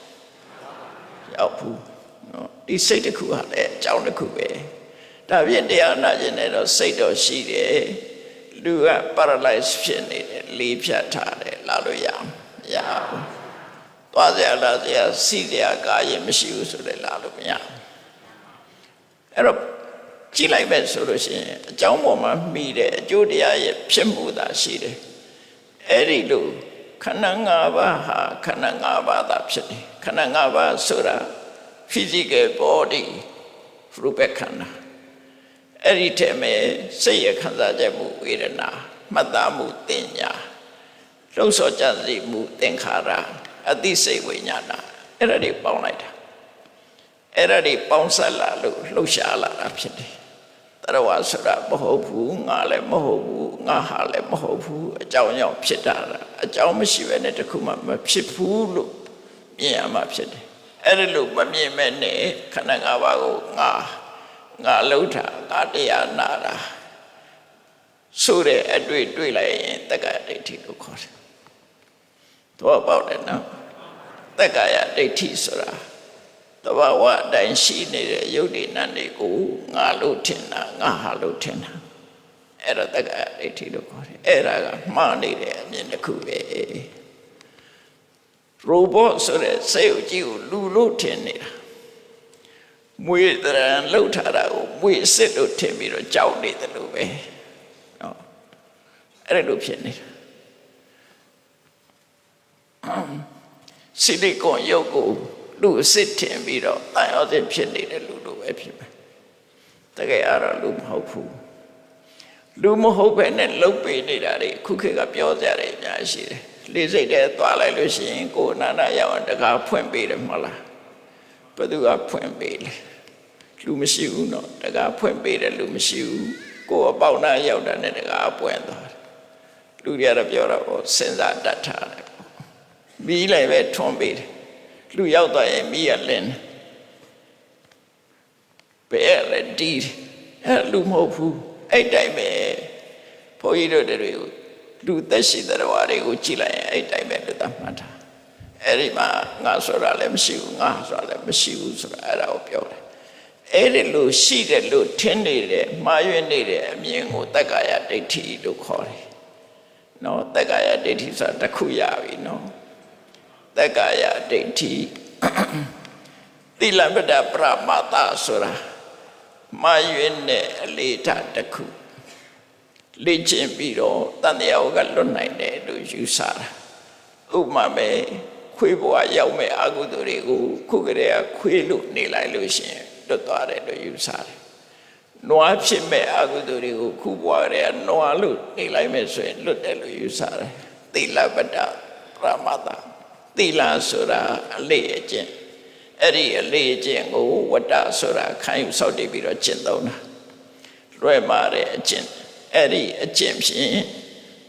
ရောက်ဘူးနော်ဒီစိတ်တစ်ခုဟာလည်းအကြောင်းတစ်ခုပဲဒါဖြင့်တရားနာခြင်းနဲ့တော့စိတ်တော့ရှိတယ်လူက paralyze ဖြစ်နေတယ်လေးဖြတ်ထားတယ်လာလို့ရမဘူးသွားစရာလာစရာစီးစရာကားရင်မရှိဘူးဆိုလည်းလာလို့မရဘူးအဲ့တော့ကြည့်လိုက်ပဲဆိုလို့ရှိရင်အကြောင်းပေါ်မှာမှီတဲ့အကျိုးတရားရဲ့ဖြစ်မှုသာရှိတယ်အဲ့ဒီလိုခန္ဓာ၅ပါးဟာခန္ဓာ၅ပါးသာဖြစ်တယ်ခန္ဓာ၅ပါးဆိုတာ physical body ရူပခန္ဓာအဲ့ဒီထဲမှာစိတ်ရခံစားချက်မှုဝေဒနာမှတ်သားမှုတင်ညာလှုပ်ဆော်ကြစိမှုသင်္ခါရအသိစိတ်ဝိညာဏအဲ့ဒါတွေပေါင်းလိုက်တာအဲ့ဒါတွေပေါင်းစပ်လာလို့လှုပ်ရှားလာတာဖြစ်တယ်တရားဝါဆိုတာမဟုတ်ဘူးငါလည်းမဟုတ်ဘူးငါဟာလည်းမဟုတ်ဘူးအကြောင်းကြောင့်ဖြစ်တာအကြောင်းမရှိဘဲနဲ့တခုမှမဖြစ်ဘူးလို့မြင်ရမှာဖြစ်တယ်အဲ့ဒါလို့မမြင်မဲ့နဲ့ခန္ဓာ၅ပါးကိုငါလှုပ်တာငါတရားနာတာဆိုတဲ့အတွေ့တွေ့လိုက်ရင်တက္ကရာဒိဋ္ဌိလို့ခေါ်တယ်တော့ပေါ့တယ်နော်တက္ကရာဒိဋ္ဌိဆိုတာတဘာဝအတိုင်းရှိနေတဲ့ယုတ်ဒီနတ်တွေကိုငါလို့ထင်တာငါဟာလို့ထင်တာအဲ့ဒါတက္ကရာဒိဋ္ဌိလို့ခေါ်တယ်အဲ့ဒါကမှားနေတဲ့အမြင်တစ်ခုပဲရိုဘတ်ဆိုတဲ့စက်ရုပ်ကြီးကိုလူလို့ထင်နေတာမွေးတရံလှုပ်ထားတာကိုမွေးစစ်လို့ထင်ပြီးတော့ကြောက်နေတယ်လို့ပဲနော်အဲ့ဒါလို့ဖြစ်နေတာဆီလီကွန်ရုပ်ကိုလူအစ်စ်ထင်ပြီးတော့တန်ရောစစ်ဖြစ်နေတဲ့လူလိုပဲဖြစ်မယ်တကယ်အဲ့တော့လူမဟုတ်ဘူးလူမဟုတ်ပဲနဲ့လှုပ်ပေးနေတာတွေခုခေတ်ကပြောကြတယ်အများရှိတယ်လေစိတ်တဲ့သွားလိုက်လို့ရှိရင်ကိုယ်နာနာရောက်တကားဖွင့်ပေးတယ်မဟုတ်လားဘယ်သူကဖွင့်ပေးလဲလူမရှိဘူးနော်တကားဖွင့်ပေးတယ်လူမရှိဘူးကိုယ်အပေါက်နာရောက်တာနဲ့တကားပွင့်သွားတယ်လူတွေကတော့ပြောတော့စဉ်းစားတတ်ထားတယ်မီးလိုက်ပဲထွန်းပေးတယ်လူရောက်သွားရင်မီးရလင်းဘယ်လဲဒီအဲ့လူမဟုတ်ဘူးအဲ့တိုင်းပဲဘုန်းကြီးတို့တွေကိုလူသက်ရှိတဲ့တော်တွေကိုကြည့်လိုက်ရင်အဲ့တိုင်းပဲလူသားမှတ်တာအဲ့ဒီမှာငါဆိုတာလည်းမရှိဘူးငါဆိုတာလည်းမရှိဘူးဆိုတာအဲ့ဒါကိုပြောတယ်အဲ့ဒီလိုရှိတယ်လို့ထင်နေတယ်မှားယွင်းနေတဲ့အမြင်ကိုတက္ကာယဒိဋ္ဌိလို့ခေါ်တယ်နော်တက္ကာယဒိဋ္ဌိဆိုတာတစ်ခုရပြီနော်တက္ကာယဒိဋ္ဌိသီလပတ္တပရမတ္တဆိုတာမှားယွင်းတဲ့အလေးထားတစ်ခုလေ့ကျင့်ပြီးတော့တန်တရားကလွတ်နိုင်တယ်လို့ယူဆတာဥပမာပဲခွေးဘဝရောက်မဲ့အကုသိုလ်တွေကိုခုကလေးကခွေးလို့နေလိုက်လို့ရှိရင်လွတ်သွားတယ်လို့ယူဆတယ်နွားဖြစ်မဲ့အကုသိုလ်တွေကိုခုဘဝကလေးကနွားလို့နေလိုက်မဲ့ဆိုရင်လွတ်တယ်လို့ယူဆတယ်သီလပတ္တပရမတ္တသီလဆိုတာအလေးအကျင့်အဲ့ဒီအလေးအကျင့်ကိုဝတ္တဆိုတာခံယူဆောက်တည်ပြီးတော့ကျင့်သုံးတာလွယ်မာတဲ့အကျင့်အဲ့ဒီအကျင့်ဖြင့်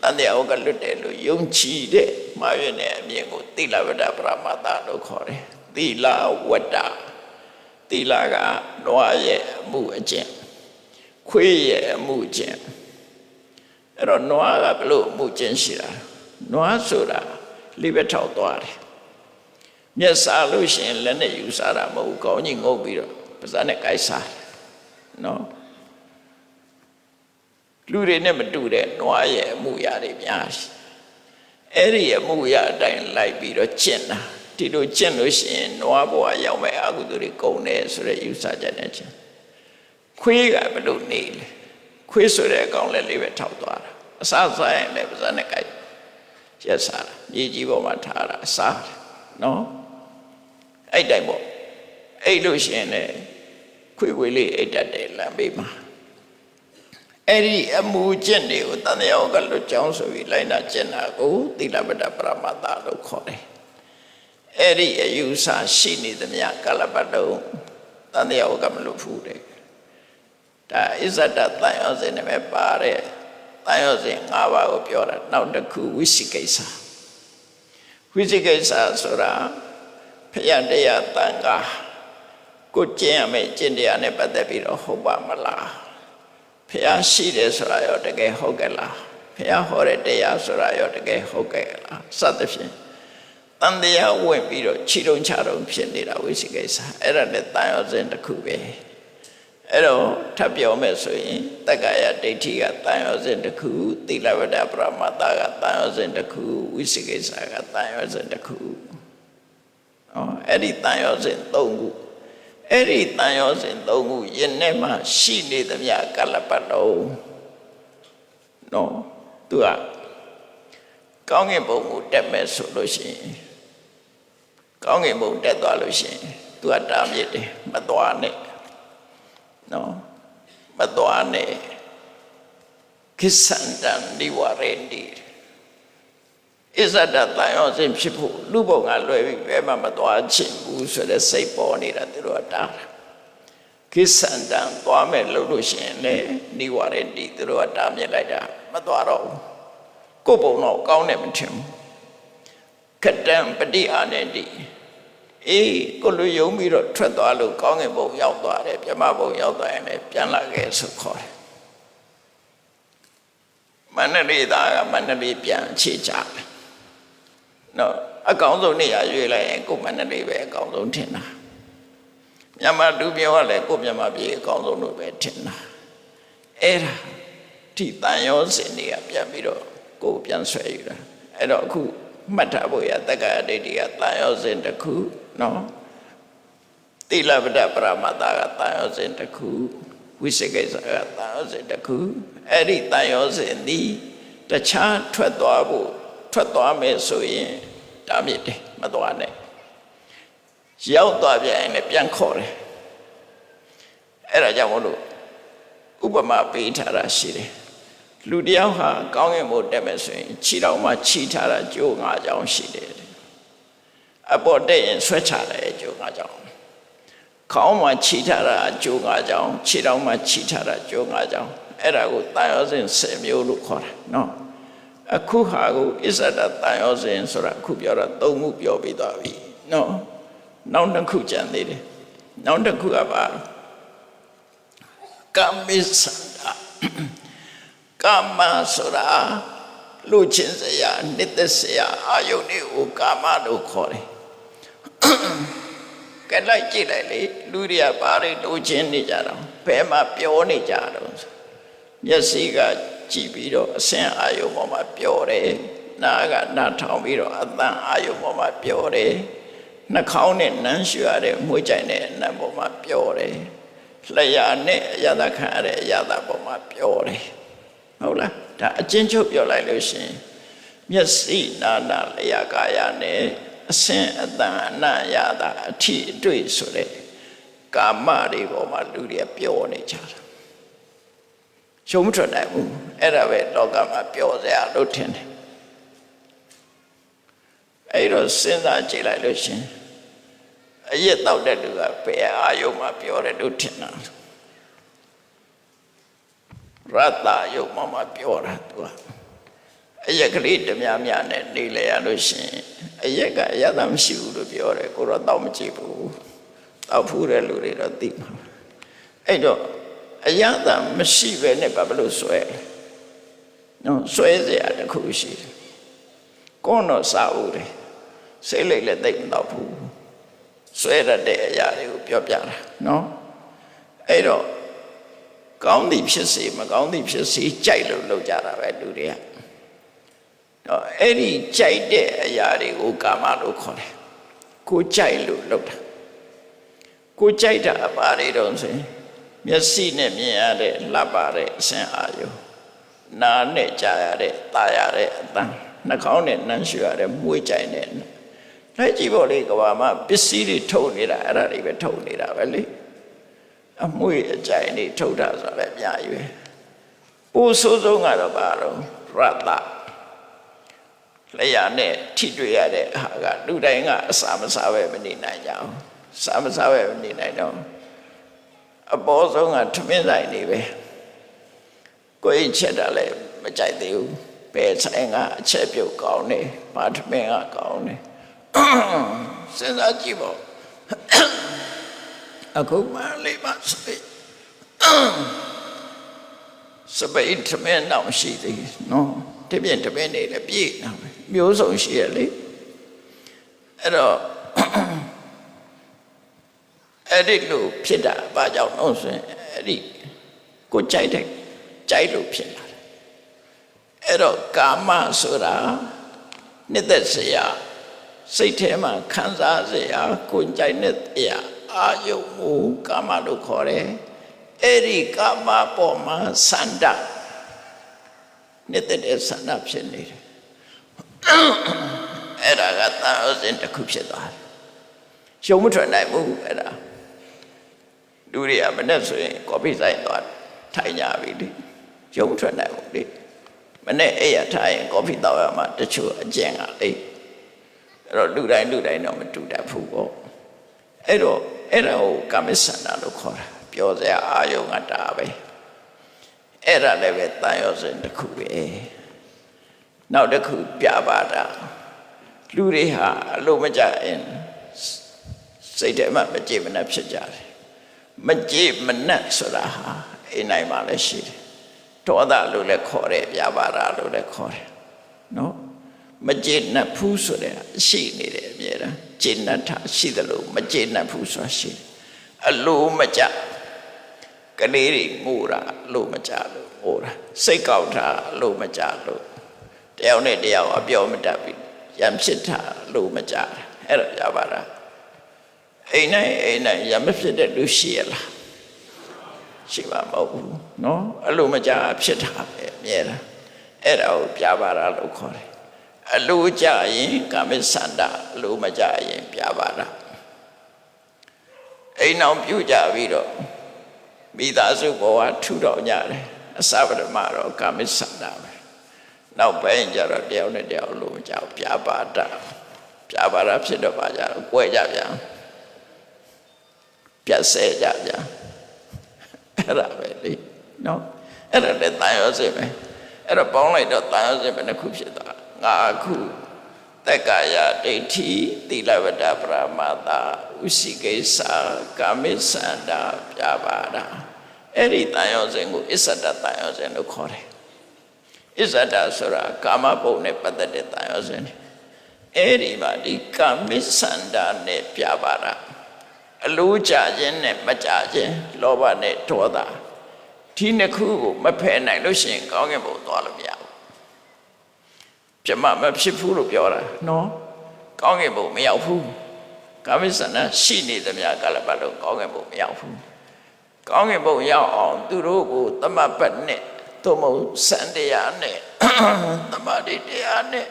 တ န်တရားကလွတ်တယ်လို့ယုံကြည်တဲ့မှားရတဲ့အမြင်ကိုသီလဝတ္တပရမတ္တလို့ခေါ်တယ်သီလဝတ္တသီလကနွားရဲ့အမှုအကျင့်ခွေးရဲ့အမှုအကျင့်အဲ့တော့နွားကဘလို့အမှုကျင့်ရှိတာနွားဆိုတာလိဘထောက်သွားတယ်မျက်စားလို့ရှိရင်လက်နဲ့ယူစားတာမဟုတ်ဘူးကောင်းကြီးငုပ်ပြီးတော့ပါးစပ်နဲ့ကိုက်စားတယ်နော်လူတွေနဲ့မတူတဲ့နွားရဲ့အမှုရာတွေများရှိအဲ့ဒီအမှုရာအတိုင်းလိုက်ပြီးတော့ကျင့်တာဒီလိုကျင့်လို့ရှိရင်နွားဘဝရောက်မဲ့အကုသိုလ်တွေကုန်တယ်ဆိုတဲ့ယူဆချက်နဲ့ကျင့်ခွေးကဘလို့နေလဲခွေးဆိုတဲ့အကောင်လည်းလေးပဲထောက်သွားတာအစားစားရင်လည်းပါးစပ်နဲ့ကိုက်ရက်စားတာမြေကြီးပေါ်မှာထားတာအစားနော်အဲ့တိုင်းပေါ့အဲ့လို့ရှိရင်လည်းခွေးခွေးလေးအိတ်တတ်တယ်လမ်းဘေးမှာအဲ့ဒီအမှုကျင့်တွေကိုတန်တရားကလွတ်ကြောင်းဆိုပြီးလိုက်နာကျင့်တာကိုသီလပတ္တပရမတ္တလို့ခေါ်တယ်အဲ့ဒီအယူဆရှိနေသမျှကာလပတ်လုံးတန်တရားကမလွတ်ဘူးတဲ့ဒါအစ္ဆဒတန်ရောစဉ်နဲ့ပဲပါတဲ့တန်ရောစဉ်၅ပါးကိုပြောတာနောက်တစ်ခုဝိသိကိစ္စဝိသိကိစ္စဆိုတာဖယားတရားတန်ခါကိုကျင့်ရမယ်ကျင့်တရားနဲ့ပတ်သက်ပြီးတော့ဟုတ်ပါမလားဖယားရှိတယ်ဆိုတာရောတကယ်ဟုတ်ကဲ့လားဖယားဟောတဲ့တရားဆိုတာရောတကယ်ဟုတ်ကဲ့လားစသဖြင့်တန်တရားဝင်ပြီးတော့ခြိတုံချတုံဖြစ်နေတာဝိသိကိစ္စအဲ့ဒါနဲ့တန်ရောစဉ်တစ်ခုပဲအဲ့တော့ထပ်ပြောမယ်ဆိုရင်တက္ကရာဒိဋ္ဌိကတန်ရောစဉ်တစ်ခုသီလဝတ္တပရမတ္တကတန်ရောစဉ်တစ်ခုဝိသိကိစ္စကတန်ရောစဉ်တစ်ခုအဲ့ဒီတန်ရောစဉ်၃ခုအဲ့ဒီတန်ရောစဉ်၃ခုယနေ့မှရှိနေသမျှကာလပတ်လုံးနော်သူကကောင်းကင်ဘုံကိုတက်မယ်ဆိုလို့ရှိရင်ကောင်းကင်ဘုံတက်သွားလို့ရှိရင်သူကတားမြစ်တယ်မသွားနဲ့နော်မသွားနဲ့ကိစ္ဆန္တံဒီဝရန္တိဣဇဒတန်ရောစဉ်ဖြစ်ဖို့လူဘုံကလွယ်ပြီးဘယ်မှမသွားချင်ဘူးဆိုတဲ့စိတ်ပေါ်နေတာသူတို့ကတားတယ်ကိစ္ဆန္တံသွားမယ်လို့လို့ရှိရင်လေနိဝရန္တိသူတို့ကတားမြစ်လိုက်တာမသွားတော့ဘူးကိုယ်ဘုံတော့ကောင်းတယ်မထင်ဘူးခတံပฏิအာနတိအေးကိုလူယုံပြီးတော့ထွက်သွားလို့ကောင်းကင်ဘုံရောက်သွားတယ်ပြမဘုံရောက်သွားရင်လည်းပြန်လာခဲ့ဆိုခေါ်တယ်မန္တလေးသားကမန္တလေးပြန်ခြေချတယ်နော်အကောင်းဆုံးနေရာရွေးလိုက်ရင်ကိုမန္တလေးပဲအကောင်းဆုံးထင်တာမြန်မာလူမျိုးကလည်းကိုမြန်မာပြည်အကောင်းဆုံးလို့ပဲထင်တာအဲ့ဒါဒီတန်ရောစင်တွေကပြန်ပြီးတော့ကိုပြန်ဆွဲယူတာအဲ့တော့အခုမှတ်ထားဖို့ရတက္ကရာဒိဋ္ဌိကတန်ရောစင်တစ်ခုနော်သီလပတ္တပရမတ္တကတန်ရောစင်တစ်ခုဝိသိကိစ္စကတန်ရောစင်တစ်ခုအဲ့ဒီတန်ရောစင်သည်တခြားထွက်သွားမယ်ဆိုရင်တားမြစ်တယ်မသွားနဲ့ရောက်သွားပြန်ရင်လည်းပြန်ခေါ်တယ်အဲ့ဒါကြောင့်မလို့ဥပမာပေးထားတာရှိတယ်လူတယောက်ဟာကောင်းကင်ဘုံတက်မယ်ဆိုရင်ခြေတော်မှာခြိထားတာကျိုး၅ချောင်းရှိတယ်အပေါ်တက်ရင်ဆွဲချတယ်ကျိုး၅ချောင်းခေါင်းမှာခြိထားတာကျိုး၅ချောင်းခြေတော်မှာခြိထားတာကျိုး၅ချောင်းအဲ့ဒါကိုတန်ရောစဉ်10မျိုးလို့ခေါ်တာနော်အခုဟာကိုဣဇဒတန်ရောစဉ်ဆိုတာအခုပြောတာ၃ခုပြောပြီးသွားပြီနော်နောက်တစ်ခုကြံသေးတယ်နောက်တစ်ခုကပါကာမိစ္ဆန္ဒကာမဆိုတာလူချင်းစရာနှစ်သက်စရာအာယုန်တွေကိုကာမလို့ခေါ်တယ်ကဲလိုက်ကြည့်လိုက်လေလူတွေကဘာတွေလူချင်းနေကြတော့ဘယ်မှာပြောနေကြတော့မျက်စိကကြည့်ပြီးတော့အစင်အာယုန်ပေါ်မှာပြောတယ်နားကနားထောင်ပြီးတော့အသံအာယုန်ပေါ်မှာပြောတယ်နှာခေါင်းနဲ့နမ်းရှူရတဲ့မွေးကြိုင်တဲ့အနံ့ပေါ်မှာပြောတယ်လျှာနဲ့အရသာခံရတဲ့အရသာပေါ်မှာပြောတယ်ဟုတ်လားဒါအချင်းချုပ်ပြောလိုက်လို့ရှိရင်မျက်စိနာနာလျှာကာယနဲ့အစင်အတန်အနံ့ရတာအထီးအတွေ့ဆိုတဲ့ကာမတွေပေါ်မှာလူတွေပြောနေကြတာရှုံးမထွက်နိုင်ဘူးအဲ့ဒါပဲလောကမှာပြောစရာလို့ထင်တယ်အဲ့တော့စဉ်းစားကြည့်လိုက်လို့ရှင်အရက်တောက်တဲ့လူကဘယ်အာယုံမှာပြောတယ်လို့ထင်တာရတ္တယုံမှာပြောတာသူက အရက်ကလေးတများများနဲ့နေလေရလို့ရှိရင်အရက်ကအရသာမရှိဘူးလို့ပြောတယ်ကိုတော့တောက်မကြည့်ဘူးတောက်ဖူးတဲ့လူတွေတော့သိမှာအဲ့တော့အရသာမရှိပဲနဲ့ဘာလို့ဆွဲလဲနော်ဆွဲเสียတခုရှိတယ်ကိုတော့စားဦးတယ်စိတ်လိုက်လည်းသိမတော့ဘူးဆွဲရတဲ့အရာတွေကိုပြောပြတာနော်အဲ့တော့ကောင်းသည်ဖြစ်စေမကောင်းသည်ဖြစ်စေကြိုက်လို့လုပ်ကြတာပဲလူတွေကတော့အဲ့ဒီကြိုက်တဲ့အရာတွေကိုကာမလို့ခေါ်တယ်ကိုကြိုက်လို့လုပ်တာကိုကြိုက်တာအပါတွေတော့ဆိုရင်မျက်စိနဲ့မြင်ရတဲ့လှပတဲ့အစင်အာရုံနားနဲ့ကြားရတဲ့တာရတဲ့အသံနှာခေါင်းနဲ့နှမ်းရှူရတဲ့မွေးကြိုင်တဲ့လက်ကြည့်ဖို့လေကဘာမှပစ္စည်းတွေထုတ်နေတာအဲ့ဒါတွေပဲထုတ်နေတာပဲလေအမွေးအကြိုင်တွေထုတ်တာဆိုလည်းအများကြီးပဲပိုးဆိုးဆုံးကတော့ဘာတော့ရတ္တလျာနဲ့ထိတွေ့ရတဲ့ဟာကလူတိုင်းကအစာမစားပဲမနေနိုင်ကြအောင်စားမစားပဲမနေနိုင်တော့အပေါ်ဆုံးကထမင်းဆိုင်နေပဲကိုယ်ချက်တာလည်းမကြိုက်သေးဘူးပဲဆိုင်ကအချက်ပြုတ်ကောင်းနေဘာထမင်းကကောင်းနေစဉ်းစားကြည့်ပေါ့အခုမှလေးပါစပိတ်ထမင်းတော့ရှိသေးနော်တပြင်းတပင်းနေလည်းပြည့်နေပဲမျိုးစုံရှိရလေအဲ့တော့အဲ့ဒီလိုဖြစ်တာဘာကြောင့်လဲဆိုရင်အဲ့ဒီကိုကြိုက်တဲ့ကြိုက်လို့ဖြစ်လာတယ်အဲ့တော့ကာမဆိုတာနှစ်သက်စရာစိတ်ထဲမှာခံစားစရာကိုကြိုက်တဲ့အရာအာယုံကိုကာမလို့ခေါ်တယ်အဲ့ဒီကာမပေါ်မှာစန္ဒနှစ်သက်တဲ့ဆန္ဒဖြစ်နေတယ်အဲ့ဒါကတန်ရုံစဉ်တစ်ခုဖြစ်သွားတယ်ရှုံးမထွက်နိုင်ဘူးအဲ့ဒါလူတွေကမနဲ့ဆိုရင်ကော်ဖီဆိုင်သွားထိုင်ကြပြီလေရှုံးထွက်နိုင်ဘူးလေမနဲ့အဲ့ရထိုင်ရင်ကော်ဖီတောက်ရမှာတချို့အကျင့်ကလေအဲ့တော့လူတိုင်းတော့မတူတတ်ဘူးပေါ့အဲ့တော့အဲ့ဒါကိုကာမစန္ဒလို့ခေါ်တာပြောစရာအာယုံကတာပဲအဲ့ဒါလည်းပဲတန်ရုံစဉ်တစ်ခုပဲနောက်တစ်ခုပြပါတာလူတွေဟာအလိုမကျရင်စိတ်ထဲမှာမကြည်မနှက်ဖြစ်ကြတယ်မကြည်မနှက်ဆိုတာဟာအိမ်နိုင်မှာလည်းရှိတယ်ဒေါသလို့လည်းခေါ်တယ်ပြပါတာလို့လည်းခေါ်တယ်နော်မကြည်နှက်ဘူးဆိုတဲ့ရှိနေတယ်အမြဲတမ်းကြည်နှက်တာရှိတယ်လို့မကြည်နှက်ဘူးဆိုတာရှိတယ်အလိုမကျကလေးတွေငိုတာအလိုမကျလို့ငိုတာစိတ်ကောက်တာအလိုမကျလို့တယောက်နဲ့တယောက်အပြောမတတ်ဘူးရံဖြစ်တာလို့မကြအဲ့တော့ရပါလားအိမ်နိုင်ရမဖြစ်တဲ့လူရှိရလားရှိမှာမဟုတ်ဘူးနော်အဲ့လိုမကြဖြစ်တာပဲအမြဲတမ်းအဲ့ဒါကိုပြပါတာလို့ခေါ်တယ်အလိုကြရင်ကာမစန္ဒအလိုမကြရင်ပြပါတာအိမ်အောင်ပြုကြပြီးတော့မိသားစုဘဝထူထောင်ကြတယ်အစပထမတော့ကာမစန္ဒပဲနောက်ပိုင်းကျတော့တယောက်နဲ့တယောက်လို့ကြောက်ပြပါတာဖြစ်တော့ပါကြတော့ကွဲကြပြန်ပြတ်ဆဲကြပြန်အဲ့ဒါပဲလေနော်အဲ့ဒါလည်းတန်ရုံစဉ်ပဲအဲ့တော့ပေါင်းလိုက်တော့တန်ရုံစဉ်ပဲတစ်ခုဖြစ်သွားငါအခုတက္ကာယဒိဋ္ဌိသီလဝတ္တပရမတ္တဥစိကိစ္စကာမိစန္ဒပြပါတာအဲ့ဒီတန်ရုံစဉ်ကိုအစ္ဆဒတန်ရုံစဉ်လို့ခေါ်တယ်အစ္ဆဒဆိုတာကာမဘုံနဲ့ပတ်သက်တဲ့တန်ရုံစဉ်အဲ့ဒီမှာဒီကာမိစန္ဒနဲ့ပြပါတာအလိုကြခြင်းနဲ့မကြခြင်းလောဘနဲ့ဒေါသဒီနှစ်ခုကိုမဖယ်နိုင်လို့ရှိရင်ကောင်းကင်ဘုံသွားလို့မရဘူးပြမမဖြစ်ဘူးလို့ပြောတာနော်ကောင်းကင်ဘုံမရောက်ဘူးကာမိစန္ဒရှိနေသမျှကာလပတ်လုံးကောင်းကင်ဘုံမရောက်ဘူးကောင်းကင်ဘုံရောက်အောင်သူတို့ကိုသမပတ်နဲ့သို့မဟုတ်စံတရားနဲ့သမာဓိတရားနဲ့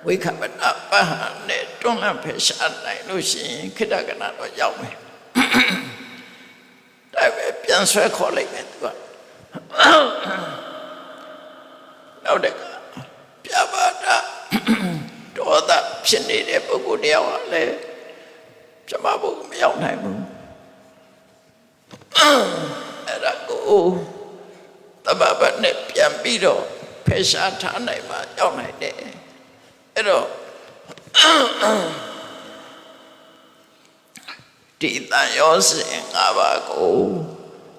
ဝိခမနာပဟနဲ့တွန်းလှန်ဖယ်ရှားနိုင်လို့ရှိရင်ခိတ္တကနာတော့ရောက်မယ်ဒါပဲပြန်ဆွဲခေါ်လိုက်မယ်သူကနောက်တဲ့ပြပါတာဒေါသဖြစ်နေတဲ့ပုဂ္ဂိုလ်တယောက်ကလည်းပြမဖို့မရောက်နိုင်ဘူးအဲ့ဒါကိုတမ္ပပတ်နဲ့ပြန်ပြီးတော့ ယ်ရှားထားနိုင်မှရောက်နိုင်တယ်အဲ့တော့ဒီတန်ရောစဉ်၅ပါးကို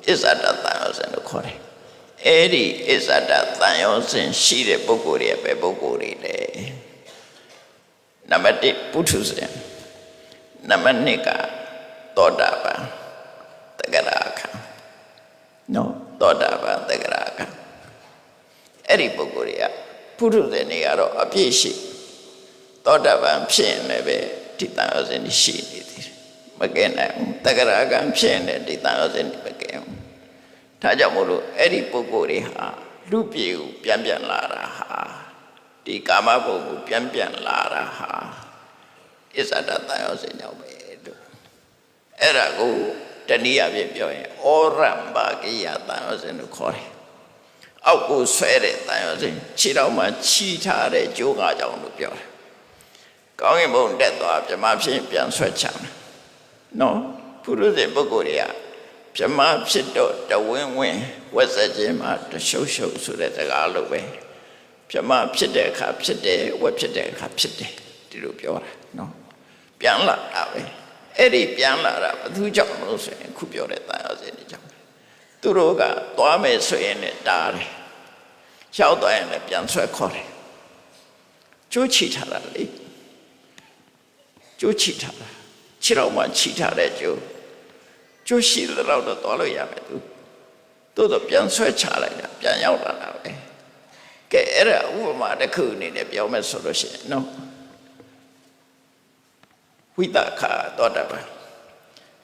အစ္ဆဒတန်ရောစဉ်လို့ခေါ်တယ်အဲ့ဒီအစ္ဆဒတန်ရောစဉ်ရှိတဲ့ပုဂ္ဂိုလ်တွေပဲပုဂ္ဂိုလ်တွေလေနံပါတ်1ပုထုဇဉ်နံပါတ်2ကသောတာပန်သဂရခာနော်သောတာပန်သဂရခာအဲ့ဒီပုဂ္ဂိုလ်တွေကပုထုဇဉ်တွေကတော့အပြည့်ရှိသောတာပန်ဖြစ်ရင်လည်းပဲဒီတန်ရောစဉ်ရှိနေသေးတယ်မကဲနိုင်ဘူးသဂရခာဖြစ်ရင်လည်းဒီတန်ရောစဉ်မကဲဘူးဒါကြောင့်မို့လို့အဲ့ဒီပုဂ္ဂိုလ်တွေဟာလူပြေကိုပြန်လာတာဟာဒီကာမဘုံကိုပြန်လာတာဟာအစ္ဆဒတန်ရောစဉ်ကြောင့်ပဲလို့အဲ့ဒါကိုတနည်းအားဖြင့်ပြောရင်ဩရမ္ပါကိယတန်ရောစဉ်လို့ခေါ်တယ်အောက်ကိုဆွဲတဲ့တန်ရောစဉ်ခြေတော်မှာချီထားတဲ့ကြိုးငါကြောင့်လို့ပြောတယ်ကောင်းကင်ဘုံတက်သွားဗြဟ္မာဖြစ်ပြန်ဆွဲချတယ်နော်ပုရုဇဉ်ပုဂ္ဂိုလ်တွေကဗြဟ္မာဖြစ်တော့တဝင်းဝင်းဝက်ဆက်ခြင်းမှာတရှုပ်ရှုပ်ဆိုတဲ့စကားလိုပဲဗြဟ္မာဖြစ်တဲ့အခါဖြစ်တယ်ဝက်ဖြစ်တဲ့အခါဖြစ်တယ်ဒီလိုပြောတာနော်ပြန်လာတာပဲအဲ့ဒီပြန်လာတာဘယ်သူကြောင့်လို့ဆိုရင်ခုပြောတဲ့တန်ရောစဉ်တွေကြောင့်သူတို့ကသွားမယ်ဆိုရင်လည်းတားတယ်ရောက်သွားရင်လည်းပြန်ဆွဲခေါ်တယ်ကျိုးချီထားတာလေကျိုးချီထားတာခြေတော်မှာချီထားတဲ့ကျိုးရှိတဲ့တော့သွားလို့ရမယ်သူတို့တော့ပြန်ဆွဲချလိုက်တာပြန်ရောက်လာတာပဲကဲအဲ့ဒါဥပမာတစ်ခုအနေနဲ့ပြောမယ်ဆိုလို့ရှိရင်နော်ဝိတခာသောတာပန်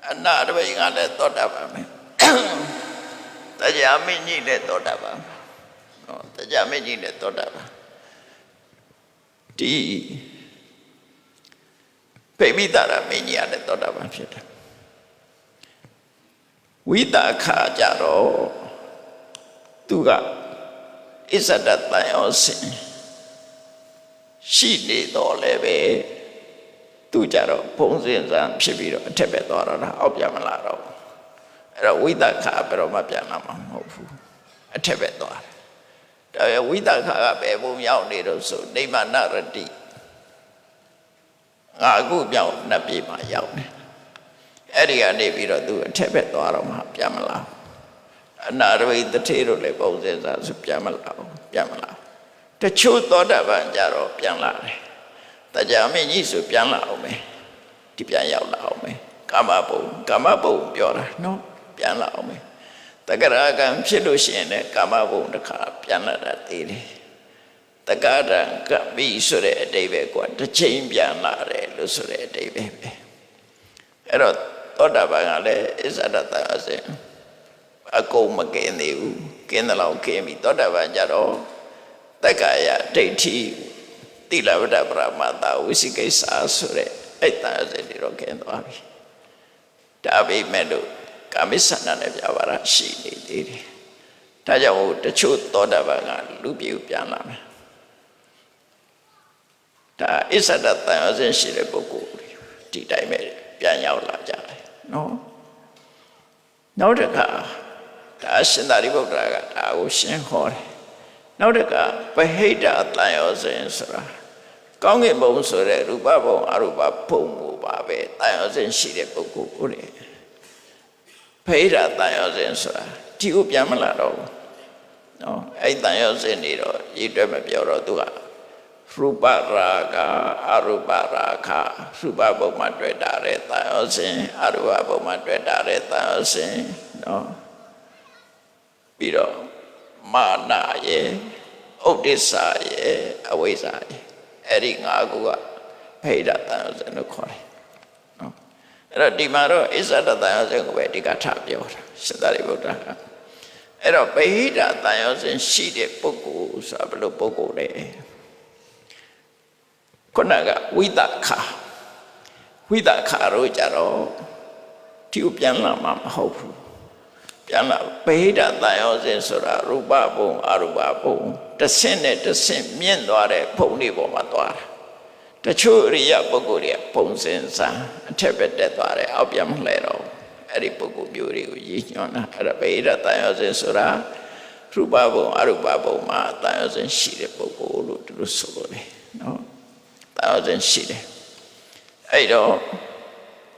အနာတပိကလည်းသောတာပန်ပဲတရားမင်းကြီးလည်းသောတာပန်နော်တရားမင်းကြီးလည်းသောတာပန်ဒီပိမိတာရမင်းကြီးလည်းသောတာပန်ဖြစ်တယ်ဝိတခာကြတော့သူကအစ္ဆဒတန်ရောစဉ်ရှိနေတော့လည်းပဲသူကြတော့ဘုံစင်စံဖြစ်ပြီးတော့အထက်ပဲသွားတော့တာအောက်ပြန်မလာတော့အဲ့တော့ဝိတခာဘယ်တော့မှပြန်လာမှာမဟုတ်ဘူးအထက်ပဲသွားတယ်ဒါပေမဲ့ဝိတခာကဘယ်ဘုံရောက်နေတော့ဆိုနိဗ္ဗာန်ရတိငါအခုပြောင်းနှစ်ပြေမှာရောက်တယ်အဲ့ဒီကနေပြီးတော့သူအထက်ပဲသွားတော့မှပြန်မလာအနာရဝိတထေတို့လည်းပုံစံစားဆိုပြန်မလာတချို့သောတာပန်ကြတော့ပြန်လာတယ်တရားမင်းကြီးဆိုပြန်လာအောင်မယ်ဒီပြန်ရောက်လာအောင်မယ်ကာမဘုံပြောတာနော်ပြန်လာအောင်မယ်တက္ကရာကံဖြစ်လို့ရှိရင်လည်းကာမဘုံတစ်ခါပြန်လာတာသေးတယ်တက္ကရာကံပြီးဆိုတဲ့အတိတ်ပဲကွာတစ်ချိန်ပြန်လာတယ်လို့ဆိုတဲ့အတိတ်ပဲအဲ့တော့သောတာပန်ကလည်းအစ္ဆဒတန်ရောစဉ်အကုန်မကင်းသေးဘူးကင်းတယ်လို့ကင်းပြီသောတာပန်ကြတော့တက္ကရာဒိဋ္ဌိတိလဝတ္တပရမတ္တဝိသိကိစ္စဆိုတဲ့အဲ့တန်ရောစဉ်တွေတော့ကင်းသွားပြီဒါပေမဲ့လို့ကာမိဆန္ဒနဲ့ပြပါရရှိနေသေးတယ်ဒါကြောင့်တချို့သောတာပန်ကလူပြေကိုပြန်လာမယ်ဒါအစ္ဆဒတန်ရောစဉ်ရှိတဲ့ပုဂ္ဂိုလ်ဒီတိုင်းပဲပြန်ရောက်လာကြတယ်နော်နောက်တစ်ခါဒါရှင်သာရိပုတ္တရာကဒါကိုရှင်းဟောတယ်နောက်တစ်ခါပဟိတတန်ရောစဉ်ဆိုတာကောင်းကင်ဘုံဆိုတဲ့ရူပဘုံအရူပဘုံကိုပါပဲတန်ရောစဉ်ရှိတဲ့ပုဂ္ဂိုလ်ကိုလေပဟိတတန်ရောစဉ်ဆိုတာဒီကိုပြန်မလာတော့ဘူးနော်အဲ့တန်ရောစဉ်နေတော့ရည်တွဲမပြောတော့သူကရူပရာဂအရူပရာခရူပဘုံမှာတွေ့တာတဲ့တန်ရောစဉ်အရူပဘုံမှာတွေ့တာတဲ့တန်ရောစဉ်နော်ပြီးတော့မာနရဲ့ဥဒိစ္စရဲ့အဝိဇ္ဇာရဲ့အဲ့ဒီ၅ခုကဖိဒတန်ရောစဉ်လို့ခေါ်တယ်နော်အဲ့တော့ဒီမှာတော့အစ္ဆဒတန်ရောစဉ်ကိုပဲဒီကထပြောတာရှင်သာရိပုတ္တရာကအဲ့တော့ဗဟိတတန်ရောစဉ်ရှိတဲ့ပုဂ္ဂိုလ်ဆိုတာဘယ်လိုပုဂ္ဂိုလ်လဲခုနကဝိတခာတို့ကြတော့ဒီကိုပြန်လာမှာမဟုတ်ဘူးပြန်လာဗဟိတတန်ရောစဉ်ဆိုတာရူပဘုံအရူပဘုံတစ်ဆင့်နဲ့တစ်ဆင့်မြင့်သွားတဲ့ဘုံတွေပေါ်မှာသွားတာတချို့အရိယပုဂ္ဂိုလ်တွေကပုံစံစံအထက်ပဲတက်သွားတယ်အောက်ပြန်မလှည့်တော့အဲ့ဒီပုဂ္ဂိုလ်မျိုးတွေကိုရည်ညွှန်းတာအဲ့ဒါဗဟိတတန်ရောစဉ်ဆိုတာ ရူပဘုံအရူပဘုံမှာတန်ရောစဉ်ရှိတဲ့ပုဂ္ဂိုလ်လို့သူတို့ဆိုလို့တယ်နော်တန်ရောစဉ်ရှိတယ်အဲ့တော့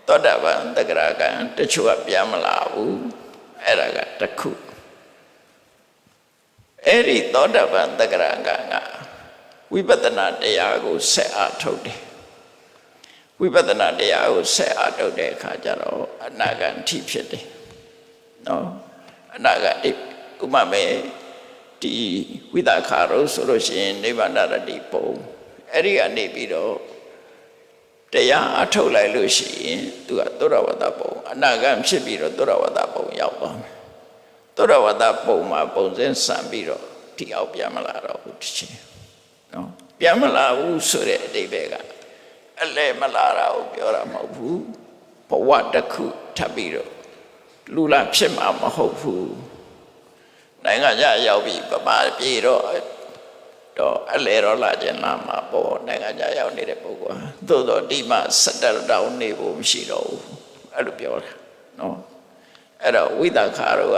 သောတာပန်တဂရကံတချို့ကပြန်မလာဘူးအဲ့ဒါကတစ်ခုအဲ့ဒီသောတာပန်တဂရကံကဝိပဿနာတရားကိုဆက်အားထုတ်တယ်ဝိပဿနာတရားကိုဆက်အားထုတ်တဲ့အခါကျတော့အနာဂတ်ထိဖြစ်တယ်နော်အနာဂတ်ဥပမာဒီဝိသခါရောဆိုလို့ရှိရင်နိဗ္ဗာန်ရတ္တိပုံအဲ့ဒီကနေပြီးတော့တရားအထုတ်လိုက်လို့ရှိရင်သူကသုရဝတ္တပုံအနာဂတ်ဖြစ်ပြီးတော့သုရဝတ္တပုံရောက်သွားမယ်သုရဝတ္တပုံမှာပုံစံဆံပြီးတော့ဒီအောက်ပြန်မလာတော့ဘူးတချင်နော်ပြန်မလာဘူးဆိုတဲ့အဓိပ္ပာယ်ကအလဲမလာတာကိုပြောတာမဟုတ်ဘူးဘဝတစ်ခုထပ်ပြီးတော့လူလာဖြစ်မှာမဟုတ်ဘူးနိုင်ငံခြားရောက်ပြီးပမာပြေတော့အလဲတော့လာခြင်းလာမှာပေါ့နိုင်ငံခြားရောက်နေတဲ့ပုဂ္ဂိုလ်သို့တော့ဒီမှာ17တောင်နေဖို့မရှိတော့ဘူးအဲ့လိုပြောတာနော်အဲ့တော့ဝိသခါရောက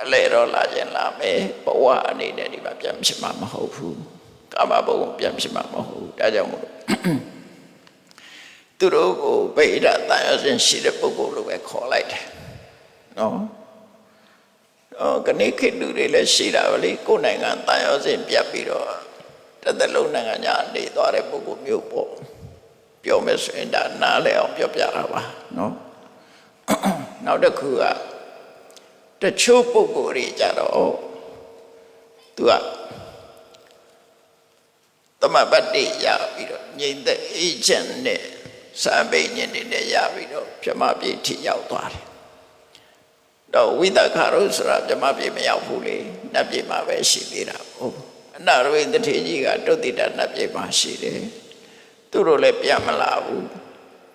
အလဲတော့လာခြင်းလာမယ်ဘဝအနေနဲ့ဒီမှာပြန်ဖြစ်မှာမဟုတ်ဘူးကာမဘုံပြန်ဖြစ်မှာမဟုတ်ဘူးဒါကြောင့်မို့သူတို့ကိုဗေဒတန်ရောစဉ်ရှိတဲ့ပုဂ္ဂိုလ်လို့ပဲခေါ်လိုက်တယ်နော်ခဏခေတ်လူတွေလည်းရှိတာပဲလေကိုယ်နိုင်ငံတန်ရောစဉ်ပြတ်ပြီးတော့တစ်သက်လုံးနိုင်ငံညာနေသွားတဲ့ပုဂ္ဂိုလ်မျိုးပေါ့ပြောမယ်ဆိုရင်ဒါနားလည်အောင်ပြောပြတာပါနော်နောက်တစ်ခုကတချို့ပုဂ္ဂိုလ်တွေကြတော့သူကသမဘတ်တိရပြီးတော့ငြိမ်သက်အေးချမ်းနဲ့စာပေညင်တွေနဲ့ရပြီးတော့ပြမပြေထိရောက်သွားတယ်တော့ဝိသခါရောဆိုတာပြမပြေမရောက်ဘူးလေနတ်ပြေမှာပဲရှိသေးတာဟုတ်အနာရဝိတ္ထေကြီးကတုတ်တိတနတ်ပြေမှာရှိတယ်သူတို့လည်းပြန်မလာဘူး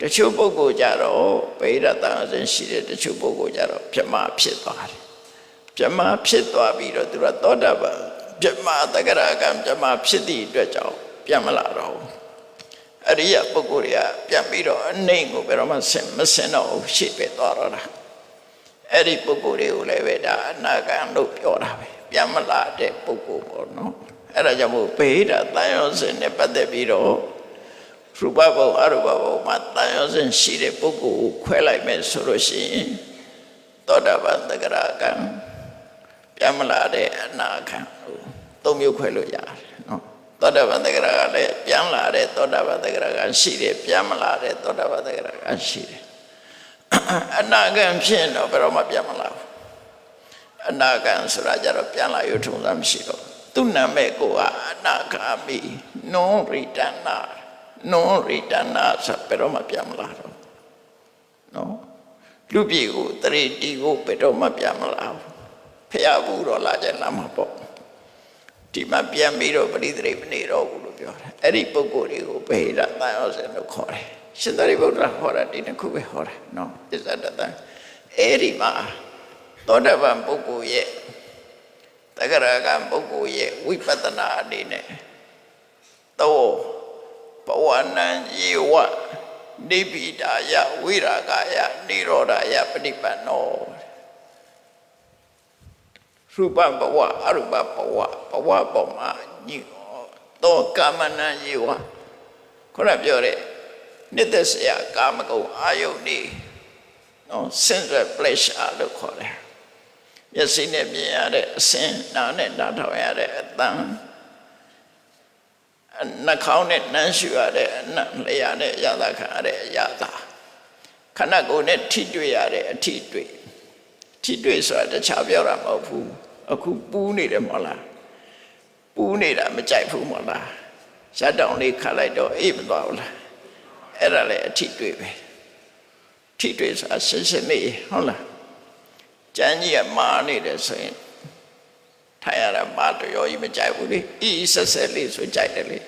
တချို့ပုဂ္ဂိုလ်ကြတော့ဗေဒတန်အစဉ်ရှိတဲ့တချို့ပုဂ္ဂိုလ်ကြတော့ပြမဖြစ်သွားတယ်ပြမဖြစ်သွားပြီးတော့သူကသောတာပန်ပြမတဂရကံပြမဖြစ်သည့်အတွက်ကြောင့်ပြန်မလာတော့ဘူးအရိယပုဂ္ဂိုလ်တွေကပြန်ပြီးတော့အနှိမ့်ကိုဘယ်တော့မှမစင်တော့ရှေ့ပဲသွားတော့တာအဲ့ဒီပုဂ္ဂိုလ်တွေကိုလည်းပဲဒါအနာဂံလို့ပြောတာပဲပြန်မလာတဲ့ပုဂ္ဂိုလ်ပေါ့နော်အဲ့ဒါကြောင့်မို့ဗေဒတန်ရောစဉ်နဲ့ပတ်သက်ပြီးတော့ရူပဘုံအရူပဘုံမှာတန်ရောစဉ်ရှိတဲ့ပုဂ္ဂိုလ်ကိုခွဲလိုက်မယ်ဆိုလို့ရှိရင်သောတာပန်တဂရကံပြန်မလာတဲ့အနာဂံသုံးမျိုးခွဲလို့ရတယ်နော်သောတာပန်တဂရကလည်းပြန်လာတဲ့သောတာပန်တဂရကရှိတယ်ပြန်မလာတဲ့သောတာပန်တဂရကရှိတယ်အနာဂံဖြစ်တော့ဘယ်တော့မှပြန်မလာဘူးအနာဂံဆိုတာကြတော့ပြန်လာရထုံးစမ်းမရှိတော့သူ့နာမည်ကအနာဂါမိနွန်ရိတနာဆိုဘယ်တော့မှပြန်မလာတော့နော်လူပြည်ကိုတရေတီကိုဘယ်တော့မှပြန်မလာဘူးဖျားဘူးတော့လာကြလာမှာပေါ့ဒီမှာပြန်ပြီးတော့ပရိသေမနေတော့ဘူးလို့ပြောတယ်အဲ့ဒီပုဂ္ဂိုလ်တွေကိုဗေဒတန်ရောစဉ်လို့ခေါ်တယ်ရှင်သာရိပုတ္တရာဟောတာဒီတစ်ခုပဲဟောတာနော်သစ္စာတတန်အဲ့ဒီမှာသောတာပန်ပုဂ္ဂိုလ်ရဲ့တဂရကံပုဂ္ဂိုလ်ရဲ့ဝိပဿနာအနေနဲ့သောဘဝနံယေဝနိဗ္ဗိဒာယဝိရာဂယနိရောဓယပฏิปันโนရူပဘဝအရူပဘဝပေါ်မှာညိသောကာမနံယေဝခုနပြောတဲ့နှစ်သက်စရာကာမဂုဏ်အာယုန်နေနော် sensual pleasure လို့ခေါ်တယ်မျက်စိနဲ့မြင်ရတဲ့အစင်းနားနဲ့နားထောင်ရတဲ့အသံနှာခေါင်းနဲ့နှမ်းရှူရတဲ့အနံ့လျှာနဲ့ရတာခံရတဲ့အရာသာခန္ဓာကိုယ်နဲ့ထိတွေ့ရတဲ့အထိတွေ့ဆိုတာတခြားပြောတာမဟုတ်ဘူးအခုပူးနေတယ်မဟုတ်လားပူးနေတာမကြိုက်ဘူးမဟုတ်လားရတောင်လေးခတ်လိုက်တော့အေးမသွားဘူးလားအဲ့ဒါလည်းအထိတွေ့ပဲထိတွေ့ဆိုတာရှင်းနေဟုတ်လားကျမ်းကြီးကမာနေတယ်ဆိုရင်ထိုင်ရတာမာတရောကြီးမကြိုက်ဘူးလေအီဆက်ဆက်လေးဆိုကြိုက်တယ်လေ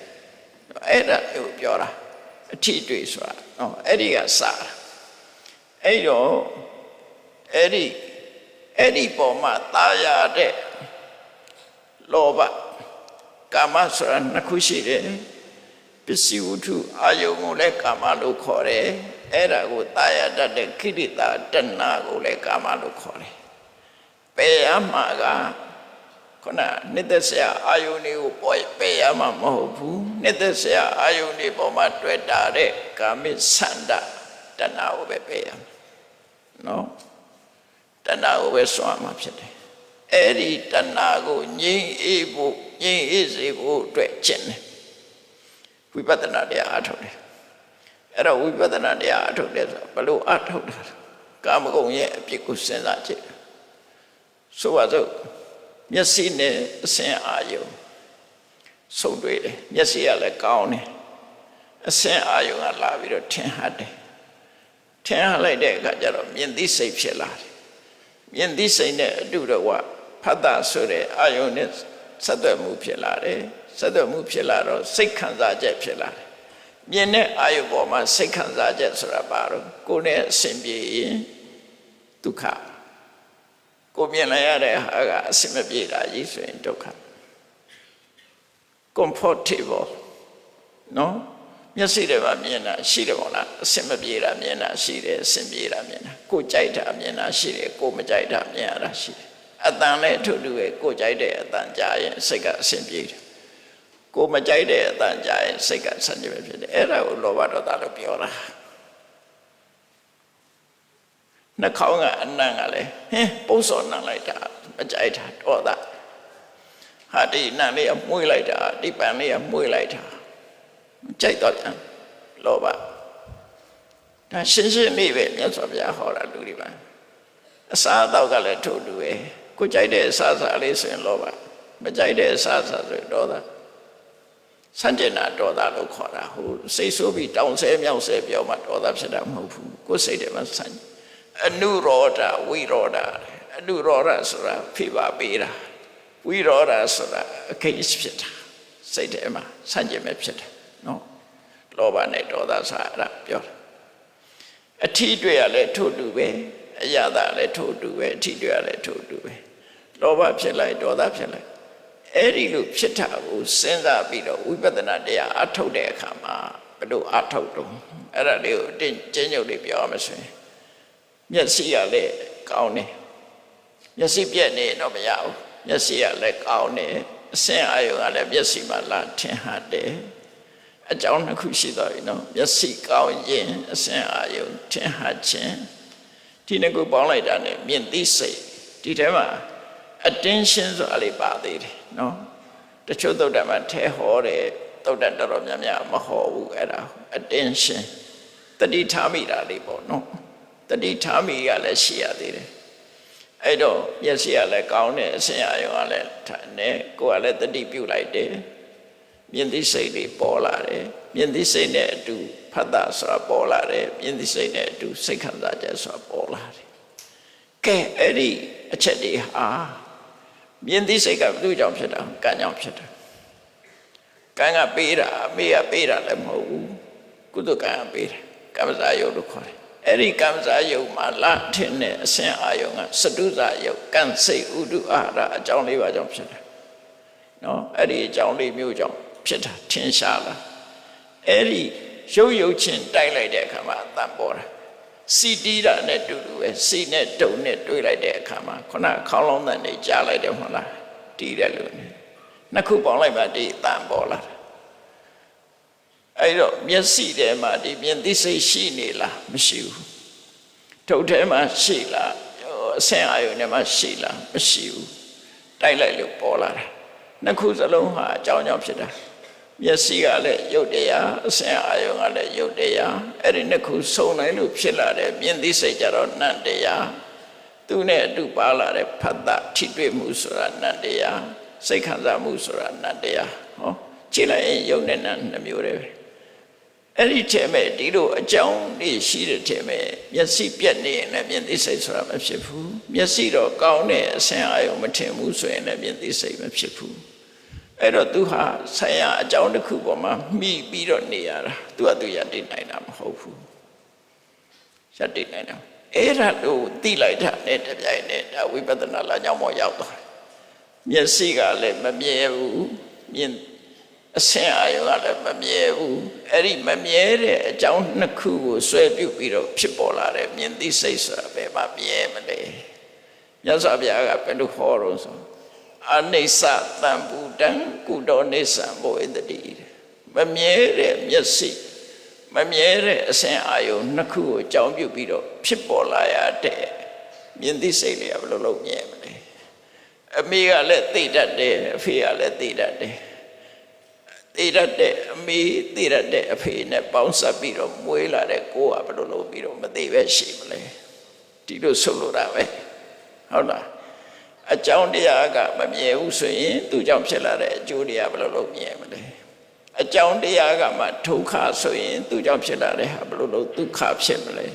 အဲ့ဒါကိုပြောတာအထိတွေ့ဆိုတာနော်အဲ့ဒီကစတာအဲ့တော့အဲ့ဒီပေါ်မှာတာယာတဲ့လောဘကာမဆိုတာနှစ်ခုရှိတယ်ပစ္စည်းဝတ္ထုအာယုံကိုလည်းကာမလို့ခေါ်တယ်အဲ့ဒါကိုတာယာတတ်တဲ့ခိရိတာတဏှာကိုလည်းကာမလို့ခေါ်တယ်ပယ်ရမှာက ခုနနှစ်သက်စရာအာယုန်တွေကိုပေါ်ပေးရမှာမဟုတ်ဘူးနှစ်သက်စရာအာယုန်တွေပေါ်မှာတွေ့တာတဲ့ကာမိဆန္ဒတဏှာကိုပဲပေးရမှာနော်တဏှာကိုပဲစွန့်မှာဖြစ်တယ်အဲ့ဒီတဏှာကိုငြိမ်းအေးဖို့ငြိမ်းအေးစေဖို့အတွက်ကျင့်တယ်ဝိပဿနာတရားအားထုတ်တယ်အဲ့တော့ဝိပဿနာတရားအားထုတ်တယ်ဆိုဘလို့အားထုတ်တာကာမဂုဏ်ရဲ့အပြစ်ကိုစဉ်းစားကြည့်ဆိုပါစို့မျက်စိနဲ့အစင်အာယုံဆုံတွေ့တယ်မျက်စိကလည်းကောင်းတယ်အစင်အာယုံကလာပြီးတော့ထင်ဟပ်တယ်ထင်ဟပ်လိုက်တဲ့အခါကျတော့မြင်သိစိတ်ဖြစ်လာတယ်မြင်သိစိတ်နဲ့အတူတကွဖတ်တာဆိုတဲ့အာယုံနဲ့ဆက်သွယ်မှုဖြစ်လာတယ်ဆက်သွယ်မှုဖြစ်လာတော့စိတ်ခံစားချက်ဖြစ်လာတယ်မြင်တဲ့အာယုပေါ်မှာစိတ်ခံစားချက်ဆိုတာဘာလို့ကိုယ်နဲ့အစဉ်ပြေရင်ဒုက္ခကိုမြင်လိုက်ရတဲ့ဟာကအစဉ်မပြေတာကြီးဆိုရင်ဒုက္ခ comfortable နော်မျက်စိတွေမှာမြင်တာရှိတယ်ပေါ့လားအစဉ်မပြေတာမြင်တာရှိတယ်အစဉ်ပြေတာမြင်တာကိုကြိုက်တာမြင်တာရှိတယ်ကိုမကြိုက်တာမြင်ရတာရှိတယ်အတန်လည်းအထုတူပဲကိုကြိုက်တဲ့အတန်ကြားရင်စိတ်ကအစဉ်ပြေတယ်ကိုမကြိုက်တဲ့အတန်ကြားရင်စိတ်ကဆန့်ကျင်ပဲဖြစ်တယ်အဲ့ဒါကိုလောဘဒေါသလို့ပြောတာနှာခေါင်းကအနံ့ကလည်းပုတ်စော်နှံလိုက်တာမကြိုက်တာဒေါသဟာဒီနှံလေးကမှုေးလိုက်တာဒီပန်လေးကမှုေးလိုက်တာကြိုက်တော့ပြန်လောဘဒါရှင်းရှင်းလေးပဲမြတ်စွာဘုရားဟောတာလူတွေပါအစာအသောက်ကလည်းထို့တူပဲကိုကြိုက်တဲ့အစာစားလေးဆိုရင်လောဘမကြိုက်တဲ့အစာစားဆိုရင်ဒေါသစัจ jena ဒေါသလို့ခေါ်တာဟိုစိတ်ဆိုးပြီးတောင်းဆဲမြောက်ဆဲပြောမှဒေါသဖြစ်တာမဟုတ်ဘူးကိုယ်စိတ်ထဲမှာစัจအနုရောဓဝိရောဓအနုရောဓဆိုတာဖိပါပေးတာဝိရောဓဆိုတာအခိတ်ဖြစ်တာစိတ်ထဲမှာစัจ မဲ့ဖြစ်တယ်နော်လောဘနဲ့ဒေါသဆိုတာအဲ့ဒါပြောတာအထီးတွေ့ရလဲထို့တူပဲအယတာလည်းထို့တူပဲအထီးတွေ့ရလဲထို့တူပဲလောဘဖြစ်လိုက်ဒေါသဖြစ်လိုက်အဲ့ဒီလိုဖြစ်တာကိုစဉ်းစားပြီးတော့ဝိပဿနာတရားအထုတ်တဲ့အခါမှာဘယ်လိုအထုတ်တော့အဲ့ဒါလေးကိုအတင်းကျဉ်းချုပ်လေးပြောရမယ်ဆိုရင်မျက်စိကလည်းကောင်းတယ်မျက်စိပြက်နေတော့မရဘူးမျက်စိကလည်းကောင်းတယ်အစင်အာယုံကလည်းမျက်စိမှာလာထင်ဟပ်တယ်အကြောင်းတစ်ခုရှိတော့ပြီနော်မျက်စိကောင်းရင်အစင်အာယုံထင်ဟပ်ခြင်းဒီနှစ်ခုပေါင်းလိုက်တာ ਨੇ မြင်သိစိတ်ဒီထဲမှာ attention ဆိုတာလေးပါသေးတယ်နော်တချို့သုတ်တံမှာထဲဟောတယ်သုတ်တံတော်တော်များများမဟောဘူးအဲ့ဒါ attention တတိထားမိတာလေးပေါ့နော်တတိထားမိကလည်းရှိရသေးတယ်အဲ့တော့မျက်စိကလည်းကောင်းတယ်အစင်အာယုံကလည်းနဲ့ကိုယ်ကလည်းတတိပြုတ်လိုက်တယ်မြင်သိစိတ်လေးပေါ်လာတယ်မြင်သိစိတ်နဲ့အတူဖတ်တာဆိုတာပေါ်လာတယ်မြင်သိစိတ်နဲ့အတူစိတ်ခံစားချက်ဆိုတာပေါ်လာတယ်ကဲအဲ့ဒီအချက်တွေဟာမြင်သိစိတ်ကဘယ်သူကြောင့်ဖြစ်တာကံကြောင့်ဖြစ်တာကံကပေးတာအမေကပေးတာလည်းမဟုတ်ဘူးကုသကံကပေးတယ်ကမ္မဇာယုတ်လို့ခေါ်တယ်အဲ့ဒီကမ္မဇာယုတ်မှာလာထင်တဲ့အစင်အာယုံကစတုဇာယုတ်ကံစိတ်ဥဒုအာဟာရအကြောင်းလေးပါကြောင့်ဖြစ်တာနော်အဲ့ဒီအကြောင်းလေးမျိုးကြောင့်ဖြစ်တာထင်ရှားလာအဲ့ဒီရုပ်ချင်းတိုက်လိုက်တဲ့အခါမှာအတန်ပေါ်တာစီတီးတာနဲ့တူတူပဲစီနဲ့တုံနဲ့တွေးလိုက်တဲ့အခါမှာခုနခေါင်းလုံးတန်နေကြားလိုက်တယ်မဟုတ်လားတီးတယ်လို့နှစ်ခုပေါင်းလိုက်မှဒီအတန်ပေါ်လာတာအဲ့တော့မျက်စိထဲမှာဒီမြင်သိစိတ်ရှိနေလားမရှိဘူးထုပ်ထဲမှာရှိလားအဆင်အာယုန်ထဲမှာရှိလားမရှိဘူးတိုက်လိုက်လို့ပေါ်လာတာနှစ်ခုစလုံးဟာအကြောင်းကြောင့်ဖြစ်တာမျက်စိကလည်းရုပ်တရားအဆင်အာယုံကလည်းရုပ်တရားအဲ့ဒီနှစ်ခုစုံနိုင်လို့ဖြစ်လာတယ်မြင်သိစိတ်ကြတော့နတ်တရားသူနဲ့အတူပါလာတဲ့ဖတ်တာထိတွေ့မှုဆိုတာနတ်တရားစိတ်ခံစားမှုဆိုတာနတ်တရားဟောကြည့်လိုက်ရင်ရုပ်နဲ့နတ်နှစ်မျိုးတည်းပဲအဲ့ဒီထဲမဲ့ဒီလိုအကြောင်းလေးရှိတဲ့ထဲမဲ့မျက်စိပြက်နေရင်လည်းမြင်သိစိတ်ဆိုတာမဖြစ်ဘူးမျက်စိတော့ကောင်းတဲ့အဆင်အာယုံမထင်ဘူးဆိုရင်လည်းမြင်သိစိတ်မဖြစ်ဘူးအဲ့တော့သူဟာဆရာအကြောင်းတစ်ခုပေါ်မှာမိပြီးတော့နေရတာသူကသူရတည်နိုင်တာမဟုတ်ဘူးရတည်နိုင်တာအဲ့ဒါလို့သိလိုက်တာနဲ့တပြိုင်နက်ဒါဝိပဿနာလမ်းကြောင်းပေါ်ရောက်သွားတယ်မျက်စိကလည်းမမြဲဘူးမြင်အဆင်အာရုံကလည်းမမြဲဘူးအဲ့ဒီမမြဲတဲ့အကြောင်းနှစ်ခုကိုဆွဲပြုတ်ပြီးတော့ဖြစ်ပေါ်လာတဲ့မြင်သိစိတ်ဆိုတာဘယ်မှာမြဲမလဲမြတ်စွာဘုရားကဘယ်လိုဟောတော့ဆို အနိစ္စတံဘူတံကုတောနိစ္စံဘောဣတတိမမြဲတဲ့မျက်စိမမြဲတဲ့အစဉ်အာယုန်နှစ်ခုကိုအကြောင်းပြုပြီးတော့ဖြစ်ပေါ်လာရတဲ့မြင်သိစိတ်လေးကဘယ်လိုလုပ်မြဲမလဲအမေကလည်းသိတတ်တယ်အဖေကလည်းသိတတ်တယ်သိတတ်တဲ့အမေသိတတ်တဲ့အဖေနဲ့ပေါင်းစပ်ပြီးတော့မွေးလာတဲ့ကိုကဘယ်လိုလုပ်ပြီးတော့မသိပဲရှိမလဲဒီလိုဆိုလိုတာပဲဟုတ်လားအကြောင်းတရားကမမြဲဘူးဆိုရင်သူကြောင့်ဖြစ်လာတဲ့အကျိုးတရားဘယ်လိုလုပ်မြဲမလဲအကြောင်းတရားကမှဒုက္ခဆိုရင်သူကြောင့်ဖြစ်လာတဲ့ဟာဘယ်လိုလုပ်ဒုက္ခဖြစ်မလဲ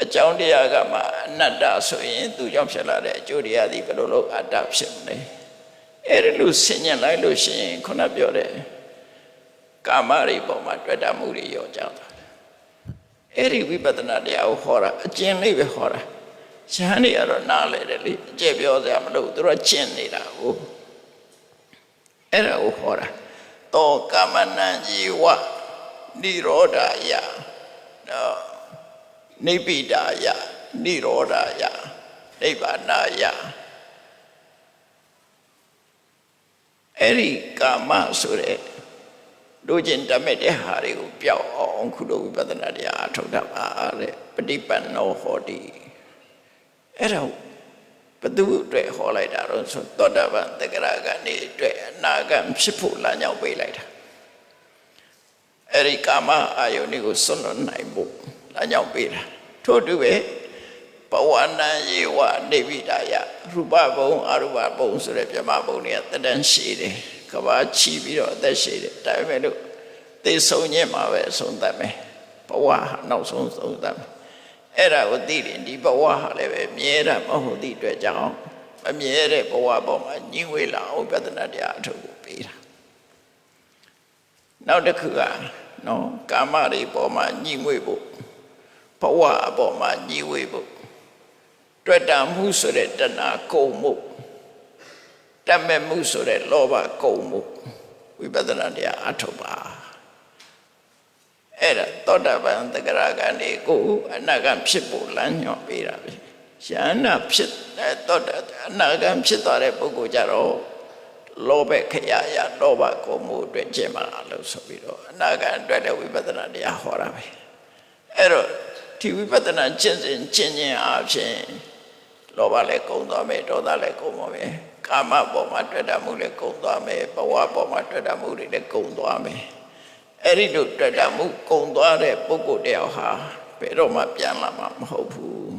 အကြောင်းတရားကမှအနတ္တဆိုရင်သူကြောင့်ဖြစ်လာတဲ့အကျိုးတရားဒီဘယ်လိုလုပ်အတ္တဖြစ်မလဲအဲ့ဒီလိုဆင်ញင်လိုက်လို့ရှိရင်ခုနပြောတဲ့ကာမတွေပေါ်မှာတွေ့တာမှုတွေရောကြတာအဲ့ဒီဝိပဿနာတရားကိုဟောတာအကျဉ်းလေးပဲဟောတာယဟန်တွေကတော့နားလဲတယ်လေအကျယ်ပြောစရာမလိုသူတို့ကျင့်နေတာကိုအဲ့ဒါကိုဟောတာတောကမနံဇီဝနိရောဓယနိဗ္ဗိဒာယနိရောဓယနိဗ္ဗာနာယအဲ့ဒီကာမဆိုတဲ့တို့ကျင်တမဲ့တဲ့ဟာတွေကိုပျောက်အောင်ခုလိုဝိပဿနာတရားအထုတ်တာပါတဲ့ပฏิပန္နောဟောတိအဲ့ဒါဘသူအတွက်ဟောလိုက်တာတော့ဆိုသောတာပန်သက္ကရာကနေအတွက်အနာဂတ်ဖြစ်ဖို့လမ်းကြောင်းပေးလိုက်တာအဲ့ဒီကာမအာယုန်တွေကိုစွန့်လွတ်နိုင်ဖို့လမ်းကြောင်းပေးတာထို့တူပဲဘဝနံယေဝနိဗ္ဗိဒာယရူပဘုံအရူပဘုံဆိုတဲ့ပြမဘုံတွေကတတန်းရှိတယ်ကဘာချီပြီးတော့အသက်ရှိတယ်ဒါပေမဲ့လို့သိဆုံးခြင်းမှာပဲအဆုံးသတ်မယ်ဘဝဟာနောက်ဆုံးဆုံးသတ်မယ်အဲ့ဒါကိုသိရင်ဒီဘဝဟာလည်းပဲမြဲတာမဟုတ်သည့်အတွက်ကြောင့်မမြဲတဲ့ဘဝပေါ်မှာညှိဝေးလာအောင်ပြဿနာတရားအထုတ်ကိုပေးတာနောက်တစ်ခုကနော်ကာမတွေပေါ်မှာညှိဝေးဖို့ဘဝအပေါ်မှာညှိဝေးဖို့တွေ့တာမှုဆိုတဲ့တဏှာကုန်မှုတတ်မဲ့မှုဆိုတဲ့လောဘကုန်မှုဝိပဿနာတရားအထုတ်ပါအဲ့ဒါသောတာပန်သက္ကရာကနေကိုအနာဂတ်ဖြစ်ဖို့လမ်းညွှန်ပေးတာပဲယန္နာဖြစ်သောတာအနာဂတ်ဖြစ်သွားတဲ့ပုဂ္ဂိုလ်ကြတော့လောဘခရယလောဘကုန်မှုအတွက်ကျင့်ပါလို့ဆိုပြီးတော့အနာဂတ်အတွက်တဲ့ဝိပဿနာတရားဟောတာပဲအဲ့တော့ဒီဝိပဿနာကျင့်စဉ်ကျင့်ခြင်းအပြင်လောဘလည်းကုန်သွားမယ်ဒေါသလည်းကုန်ပါမယ်ကာမပေါ်မှာတွေ့တာမှုလည်းကုန်သွားမယ်ဘဝပေါ်မှာတွေ့တာမှုတွေလည်းကုန်သွားမယ်အဲ့ဒီလိုတွေ့တာမှုကုန်သွားတဲ့ပုဂ္ဂိုလ်တယောက်ဟာဘယ်တော့မှပြန်လာမှာမဟုတ်ဘူး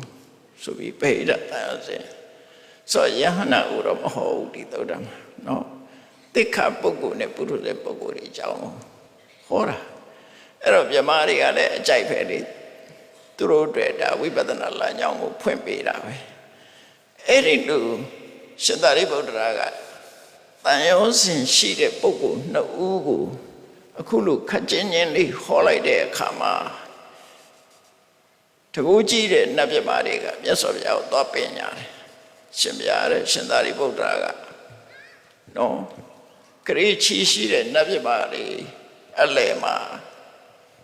ဆိုပြီးဗေဒတန်စဉ်ဆိုယဟနာဥရောမဟုတ်ဘူးဒီသုဒ္ဓမှာနော်တိခပုဂ္ဂိုလ်နဲ့ပုရုษတဲ့ပုဂ္ဂိုလ်တွေအကြောင်းဟောတာအဲ့တော့မြမတွေကလည်းအကြိုက်ပဲလေသူတို့တွေ့တာဝိပဿနာလမ်းကြောင်းကိုဖွင့်ပေးတာပဲအဲ့ဒီလိုရှင်သာရိပုတ္တရာကတန်ရောစဉ်ရှိတဲ့ပုဂ္ဂိုလ်နှစ်ဦးကိုအခုလိုခက်ချင်းချင်းလေးဟောလိုက်တဲ့အခါမှာတကူကြီးတဲ့နတ်ပြမတွေကမြတ်စွာဘုရားကိုသွားပင်ညာတယ်ရှင်ဘုရားတဲ့ရှင်သာရိပုတ္တရာကနော်ခရီးချီရှိတဲ့နတ်ပြမတွေအလယ်မှာ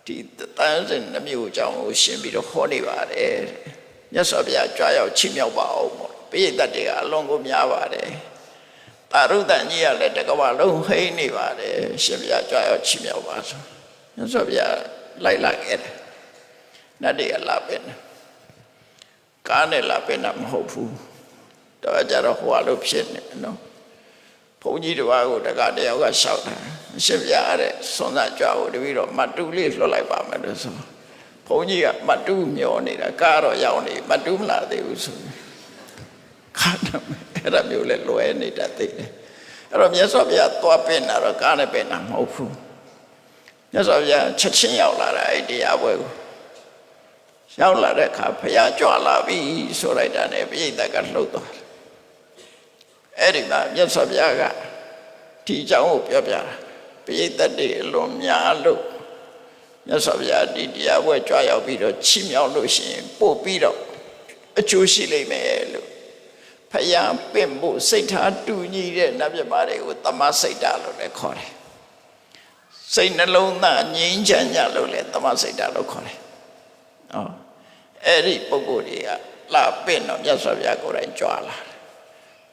ဒီတန်စဉ်နှမျိုးအကြောင်းကိုရှင်းပြီးတော့ဟောနေပါတယ်မြတ်စွာဘုရားကြွားရောက်ချီးမြှောက်ပါအောင်ပေါ့ပိဋကတ်တွေကအလွန်ကိုများပါတယ်တာရုဒ္ဒကြီးကလည်းတကဘာလုံးဟိနေပါတယ်ရှင်ဘုရားကြွားရောက်ချီးမြှောက်ပါဆိုမြတ်စွာဘုရားလိုက်လာခဲ့တယ်နတ်တွေကလာပင်ကားနဲ့လာပင်တာမဟုတ်ဘူးတော့ကြတော့ဟိုအလုပ်ဖြစ်နေနော်ဘုန်းကြီးတစ်ပါးကိုတကတယောက်ကရှောက်တာရှင်ဘုရားတဲ့စွန်သားကြွားကိုတပည့်တော်မတူးလေးလွှတ်လိုက်ပါမယ်လို့ဆိုဘုန်းကြီးကမတူးမျောနေတာကားတော့ရောက်နေမတူးမလာသေးဘူးဆိုခါတယ်အဲ့ဒါမျိုးလဲလွယ်နေတတ်သေးတယ်အဲ့တော့မြတ်စွာဘုရားသွားပင်တာတော့ကားနဲ့ပင်တာမဟုတ်ဘူးမြတ်စွာဘုရားချက်ချင်းရောက်လာတာအဲ့တရားပွဲကိုရောက်လာတဲ့အခါဘုရားကြွလာပြီဆိုလိုက်တာနဲ့ပြိဿကလှုပ်သွားတယ်အဲ့ဒီမှာမြတ်စွာဘုရားကဒီအကြောင်းကိုပြောပြတာပြိဿတွေအလွန်များလို့မြတ်စွာဘုရားဒီတရားပွဲကြွရောက်ပြီးတော့ချီးမြှောက်လို့ရှိရင်ပို့ပြီးတော့အကျိုးရှိလိမ့်မယ်လို့ဖယားပင့်ဖို့စိတ်ထားတူညီတဲ့နတ်မြတ်တွေကိုတမစိတ်ဓာတ်လို့လည်းခေါ်တယ်စိတ်နှလုံးသားငြိမ်းချမ်းကြလို့လည်းတမစိတ်ဓာတ်လို့ခေါ်တယ်အဲ့ဒီပုဂ္ဂိုလ်တွေကလာပင့်တော့မြတ်စွာဘုရားကိုယ်တိုင်ကြွလာတယ်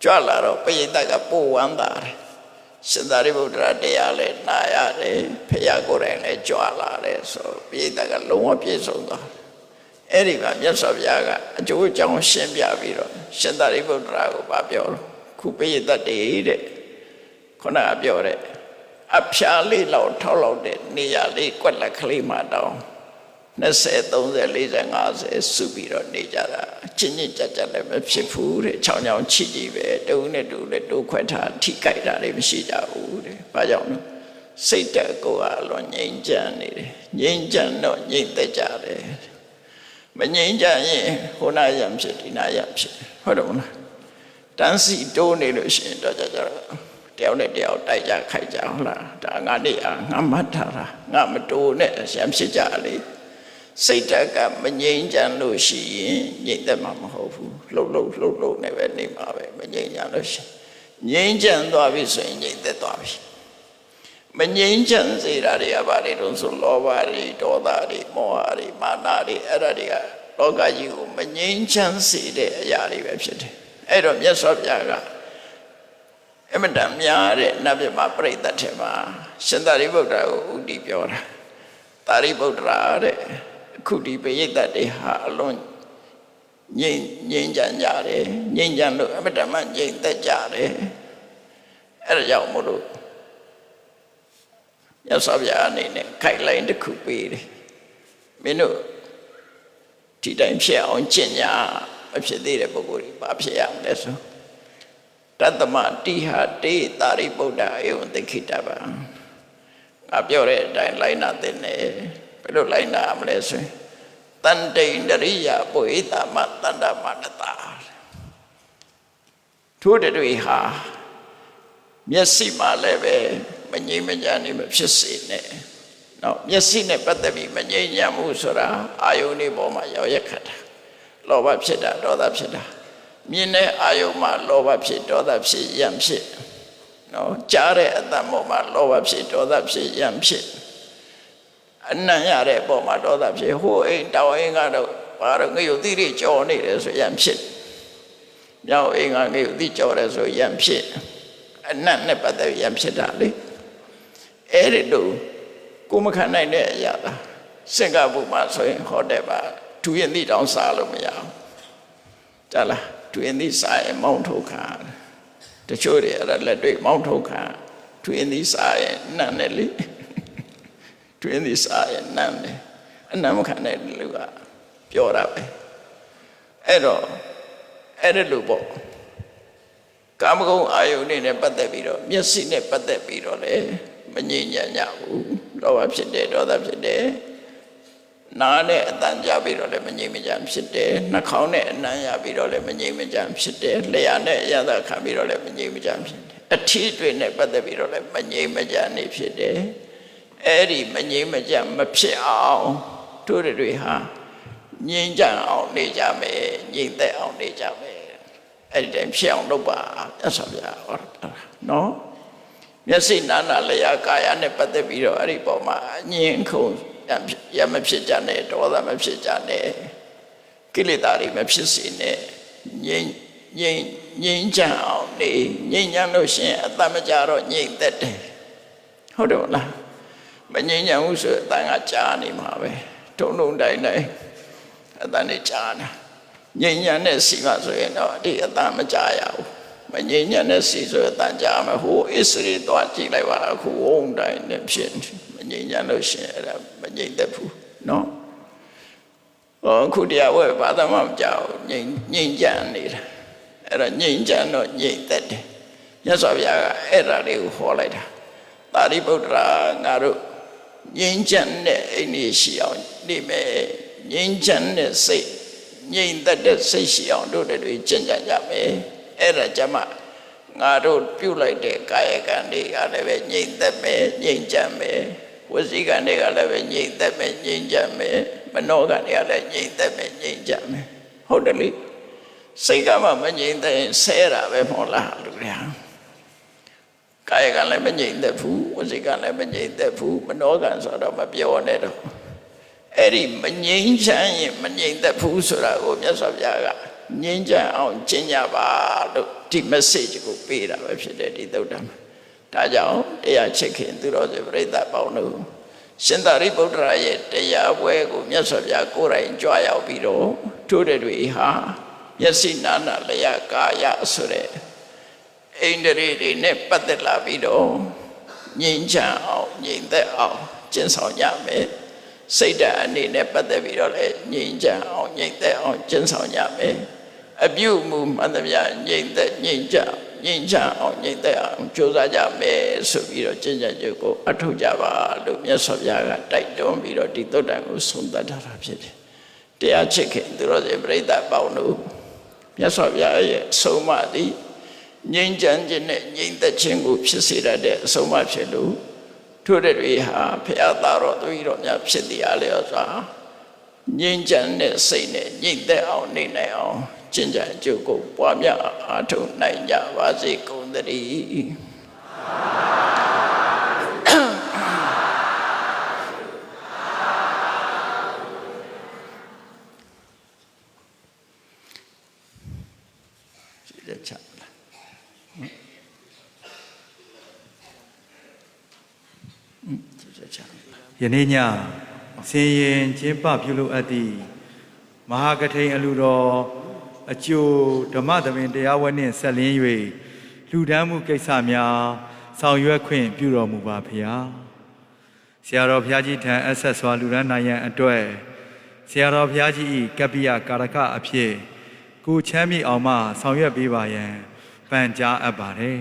ကြ ကြွလာတော့ပရိသတ်ကပို့ဝမ်းသာတယ်ရှင်သာရိပုတ္တရာတရားလည်းနာရတယ်ဖရာကိုယ်တိုင်လည်းကြွလာတယ်ဆိုပရိသတ်ကလုံးဝပြည့်စုံသွားအဲ့ဒီမှာမြတ်စွာဘုရားကအကျိုးအကြောင်းရှင်းပြပြီးတော့ရှင်သာရိပုတ္တရာကိုပြောတော့ခုပရိသတ်တွေတဲ့ခုနကပြောတဲ့အဖျားလေးလောက်ထောက်လောက်တဲ့နေရာလေးကွက်လက်ကလေးမှတောင်း20 30 40 50စုပြီးတော့နေကြတာချင်းချင်းကြကြလည်းမဖြစ်ဘူးတဲ့ချောင်းချောင်းချီကြည့်ပဲတူနဲ့တူနဲ့တိုးခွဲထားထိကြိုက်တာတွေမရှိကြဘူးတဲ့ဘာကြောင့်လဲစိတ်တက်ကိုယ်အလွန်ငြိမ်ချမ်းနေတယ်ငြိမ်ချမ်းတော့ငြိမ်သက်ကြတယ်မငြိမ်ချမ်းရင်ဟိုနာရံဖြစ်ဒီနာရံဖြစ်ဟုတ်တယ်မလားတန်းစီတိုးနေလို့ရှိရင်တော့ကြကြတယောက်နဲ့တယောက်တိုက်ကြခိုက်ကြဟုတ်လားဒါငါနေငါမှတ်ထားတာငါမတိုးနဲ့ရံဖြစ်ကြလေစိတ်တက်ကမငြိမ်းချမ်းလို့ရှိရင်ငြိမ်သက်မှာမဟုတ်ဘူးလှုပ်နဲ့ပဲနေမှာပဲမငြိမ်းချမ်းလို့ရှိရင်ငြိမ်းချမ်းသွားပြီဆိုရင်ငြိမ်သက်သွားပြီမငြိမ်းချမ်းစေတာတွေကဘာတွေတုံးဆိုလောဘတွေဒေါသတွေမောဟတွေမာနတွေအဲ့ဒါတွေကလောကကြီးကိုမငြိမ်းချမ်းစေတဲ့အရာတွေပဲဖြစ်တယ်အဲ့တော့မြတ်စွာဘုရားကအမတန်များတဲ့နတ်မြတ်ပရိသတ်ထဲမှာရှင်သာရိပုတ္တရာကိုဥတည်ပြောတာသာရိပုတ္တရာတဲ့ခုဒီပရိသတ်တွေဟာအလွန်ငြိမ်ချမ်းကြတယ်ငြိမ်ချမ်းလို့အမတန်မှငြိမ်သက်ကြတယ်အဲ့ဒါကြောင့်မို့လို့မြတ်စွာဘုရားအနေနဲ့ခိုက်လိုင်းတစ်ခုပေးတယ်မင်းတို့ဒီတိုင်းဖြစ်အောင်ကျင့်ကြမဖြစ်သေးတဲ့ပုဂ္ဂိုလ်တွေဘာဖြစ်ရမလဲဆိုတတ္တမတိဟတေသာရိပုတ္တဧဝံသိခိတဗံငါပြောတဲ့အတိုင်းလိုက်နာတဲ့နဲ့ဘယ်လိုလိုက်နာမလဲဆိုရင်တန်တိန်တရိယပုဣတမတန္တမနတာထို့တွေဟာမျက်စိမှလည်းပဲမငြိမ်မချမ်းနေမဖြစ်စေနဲ့နော်မျက်စိနဲ့ပတ်သက်ပြီးမငြိမ်ချမ်းမှုဆိုတာအာယုန်တွေပေါ်မှာရောက်ရက်ခတ်တာလောဘဖြစ်တာဒေါသဖြစ်တာမြင်တဲ့အာယုန်မှာလောဘဖြစ်ဒေါသဖြစ်ယံဖြစ်နော်ကြားတဲ့အတ္တပေါ်မှာလောဘဖြစ်ဒေါသဖြစ်ယံဖြစ်အနံ့ရတဲ့ပုံမှာဒေါသဖြစ်ဟိုအိမ်တောင်အိမ်ကတော့ဘာလို့ငရုတ်တိတွေကြော်နေတယ်ဆိုရံဖြစ်မြောက်အိမ်ကငရုတ်တိကြော်တယ်ဆိုရံဖြစ်အနံ့နဲ့ပတ်သက်ရံဖြစ်တာလေအဲ့ဒီတို့ကိုမခံနိုင်တဲ့အရာလားစင်ကာပူမှာဆိုရင်ဟိုတယ်ပါဒူရင်တိတောင်စားလို့မရအောင်ကြလားဒူရင်တိစားရင်မောင်းထုတ်ခံတချို့တွေအဲ့ဒါလက်တွေ့မောင်းထုတ်ခံဒူရင်တိစားရင်နံ့တယ်လေတွင်းသည်စားရင်နမ်းတယ်အနမ်းမခံတဲ့လူကပြောတာပဲအဲ့တော့အဲ့ဒါလို့ပေါ့ကာမဂုဏ်အာယုန်နဲ့ပတ်သက်ပြီးတော့မျက်စိနဲ့ပတ်သက်ပြီးတော့လေမငြိမ်ညံ့ဘူးလောဘဖြစ်တယ်ဒေါသဖြစ်တယ်နားနဲ့အတန်ကြပြီးတော့လည်းမငြိမ်မချမ်းဖြစ်တယ်နှာခေါင်းနဲ့အနံ့ရပြီးတော့လည်းမငြိမ်မချမ်းဖြစ်တယ်လျှာနဲ့အရသာခံပြီးတော့လည်းမငြိမ်မချမ်းဖြစ်တယ်အထီးတွေနဲ့ပတ်သက်ပြီးတော့လည်းမငြိမ်မချမ်းနေဖြစ်တယ်အဲ့ဒီမငြိမ်မချမ်းမဖြစ်အောင်တို့တွေဟာငြိမ်ချမ်းအောင်နေကြမယ်ငြိမ်သက်အောင်နေကြမယ်အဲ့ဒီတိုင်းဖြစ်အောင်လုပ်ပါမြတ်စွာဘုရားဟောတာနော်မျက်စိနာနာလျှာကာယနဲ့ပတ်သက်ပြီးတော့အဲ့ဒီပေါ်မှာအငြင်းခုန်ရမဖြစ်ကြနဲ့ဒေါသမဖြစ်ကြနဲ့ကိလေသာတွေမဖြစ်စေနဲ့ငြိမ်ချမ်းအောင်နေငြိမ်ချမ်းလို့ရှိရင်အတ္တမကြတော့ငြိမ်သက်တယ်ဟုတ်တယ်မလားမငြိမ်ချမ်းဘူးဆိုအတန်ကကြားနေမှာပဲထုံတိုင်းအတန်နဲ့ကြားနေငြိမ်ချမ်းတဲ့စီမှာဆိုရင်တော့ဒီအတန်မကြားရဘူးမငြိမ်ချမ်းတဲ့စီဆိုအတန်ကြားမှာဟိုအစ္စရိသွားကြည့်လိုက်ပါအခုဝုန်းတိုင်းနဲ့ဖြစ်မငြိမ်ချမ်းလို့ရှိရင်အဲ့ဒါမငြိမ်သက်ဘူးနော်အခုတရားဝဲဘာသာမှမကြောက်ငြိမ်ချမ်းနေတာအဲ့တော့ငြိမ်ချမ်းတော့ငြိမ်သက်တယ်မြတ်စွာဘုရားကအဲ့ဒါလေးကိုဟောလိုက်တာသာရိပုတ္တရာငါတို့ငြိမ်းချမ်းတဲ့အိမ်ကြီးရှိအောင်နေမယ်ငြိမ်းချမ်းတဲ့စိတ်ငြိမ်သက်တဲ့စိတ်ရှိအောင်တို့တွေကျင့်ကြကြမယ်အဲ့ဒါကြမှာငါတို့ပြုလိုက်တဲ့ကာယကံတွေကလည်းပဲငြိမ်သက်မယ်ငြိမ်ချမ်းမယ်ဝစီကံတွေကလည်းပဲငြိမ်သက်မယ်ငြိမ်ချမ်းမယ်မနောကံတွေကလည်းငြိမ်သက်မယ်ငြိမ်ချမ်းမယ်ဟုတ်တယ်လေစိတ်ကမှမငြိမ်သက်ရင်ဆဲတာပဲမဟုတ်လားလူတွေကာယကံလည်းမငြိမ်သက်ဘူးဝစီကံလည်းမငြိမ်သက်ဘူးမနောကံဆိုတော့မပြောနဲ့တော့အဲ့ဒီမငြိမ်ချမ်းရင်မငြိမ်သက်ဘူးဆိုတာကိုမြတ်စွာဘုရားက ငြိမ်းချမ်းအောင်ကျင့်ကြပါလို့ဒီ message ကိုပေးတာပဲဖြစ်တယ်ဒီသုတ်တံမှာဒါကြောင့်တရားချစ်ခင်သူတော်စင်ပြိဿပေါင်းတို့ရှင်သာရိပုတ္တရာရဲ့တရားပွဲကိုမြတ်စွာဘုရားကိုယ်တိုင်ကြွရောက်ပြီးတော့ထိုးတဲ့တွေဟာမျက်စိနာနာလျာကာယဆိုတဲ့အိန္ဒြေတွေနဲ့ပတ်သက်လာပြီးတော့ငြိမ်းချမ်းအောင်ငြိမ်သက်အောင်ကျင့်ဆောင်ကြမယ်စိတ်ဓာတ်အနေနဲ့ပတ်သက်ပြီးတော့လည်းငြိမ်းချမ်းအောင်ငြိမ်သက်အောင်ကျင့်ဆောင်ကြမယ်အပြုမူမှန်သမျှငြိမ်သက်ငြိမ်ချအောင်ငြိမ်သက်အောင်ကြိုးစားကြမယ်ဆိုပြီးတော့ကျင့်ကြံကြုတ်ကိုအထောက်ကြပါလို့မြတ်စွာဘုရားကတိုက်တွန်းပြီးတော့ဒီသုတ်တံကိုဆုံးသတ်ထားတာဖြစ်တယ်တရားချစ်ခင်သူတော်စင်ပြိဿပေါင်းတို့မြတ်စွာဘုရားရဲ့အဆုံးအမသည်ငြိမ်းချမ်းခြင်းနဲ့ငြိမ်သက်ခြင်းကိုဖြစ်စေတတ်တဲ့အဆုံးအမဖြစ်လို့ထို့တဲ့တွေဟာဘုရားသားတော်သူတော်များဖြစ်တရားလျော်စွာငြိမ်းချမ်းတဲ့စိတ်နဲ့ငြိမ်သက်အောင်နေနိုင်အောင်ကျင့်ကြံကြုတ်ကိုပွားများအားထုတ်နိုင်ကြပါစေကုန်သတည်းယနေ့ညဆင်ရင်ကျင်းပပြုလုပ်အပ်သည့်မဟာကထိန်အလှတော်အကျိုးဓမ္မသဘင်တရားဝဲနှင့်ဆက်လင်း၍လှူဒန်းမှုကိစ္စများဆောင်ရွက်ခွင့်ပြုတော်မူပါဖျားဆရာတော်ဘုရားကြီးထံအဆက်စွာလှူဒန်းနိုင်ရန်အတွက်ဆရာတော်ဘုရားကြီး၏ကပ္ပိယကာရကအဖြစ်ကိုချမ်းမြေ့အောင်မှဆောင်ရွက်ပေးပါရန်ပန်ကြားအပ်ပါတယ်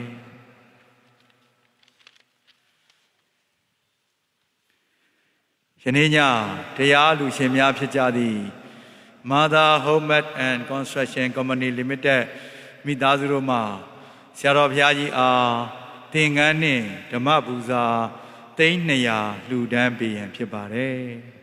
ယနေ့ညတရားလူရှင်များဖြစ်ကြသည့် Mother Homemade and Construction Company Limited မိသားစုတို့မှဆရာတော်ဘုရားကြီးအားသင်္ကန်းနှင့်ဓမ္မပူဇာ300လှူဒန်းပေးရန်ဖြစ်ပါတယ်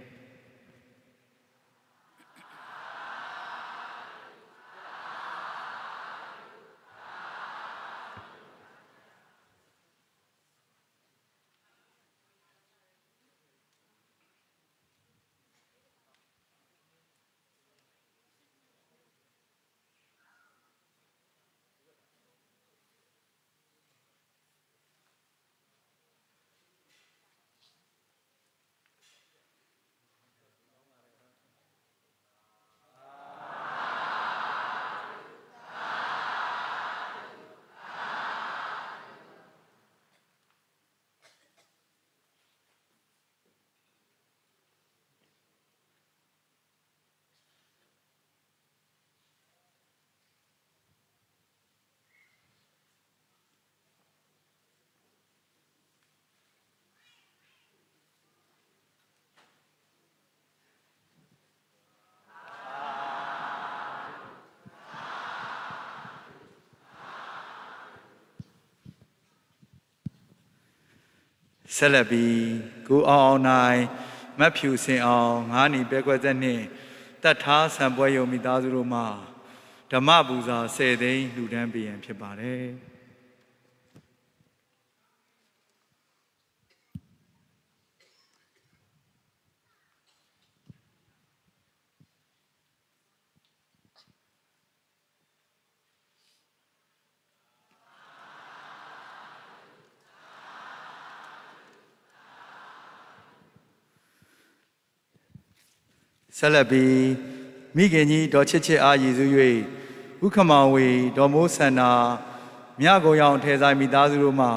ဆက်လက်ပြီးကိုအောင်နိုင်မတ်ဖြူစင်အောင်ငါးနီပဲခွက်သက်နှင့်တတ်ထားဆံပွဲယုံမိသားစုတို့မှဓမ္မပူဇာ10သိန်းလှူဒန်းပေးရန်ဖြစ်ပါတယ်ဆက်လက်ပြီးမိခင်ကြီးဒေါ်ချစ်ချစ်အားရည်စူး၍ဥက္ကမောင်ဝေဒေါ်မိုးဆန္နာမြကုံရောင်ထဲဆိုင်မိသားစုတို့မှ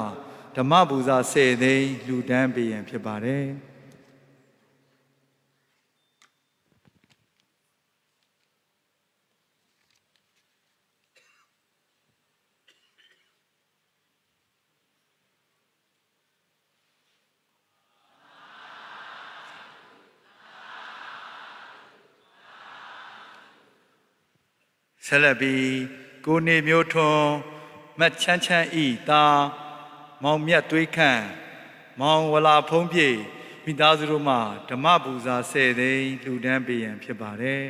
ဓမ္မပူဇာ10သိန်းလှူဒန်းပေးရန်ဖြစ်ပါတယ်ဆက်လက်ပြီးကိုနေမျိုးထွန်းမတ်ချမ်းချမ်းဤသားမောင်မြတ်သွေးခန့်မောင်ဝလာဖုံးပြေမိသားစုတို့မှဓမ္မပူဇာ10သိန်းလှူဒန်းပေးရန်ဖြစ်ပါတယ်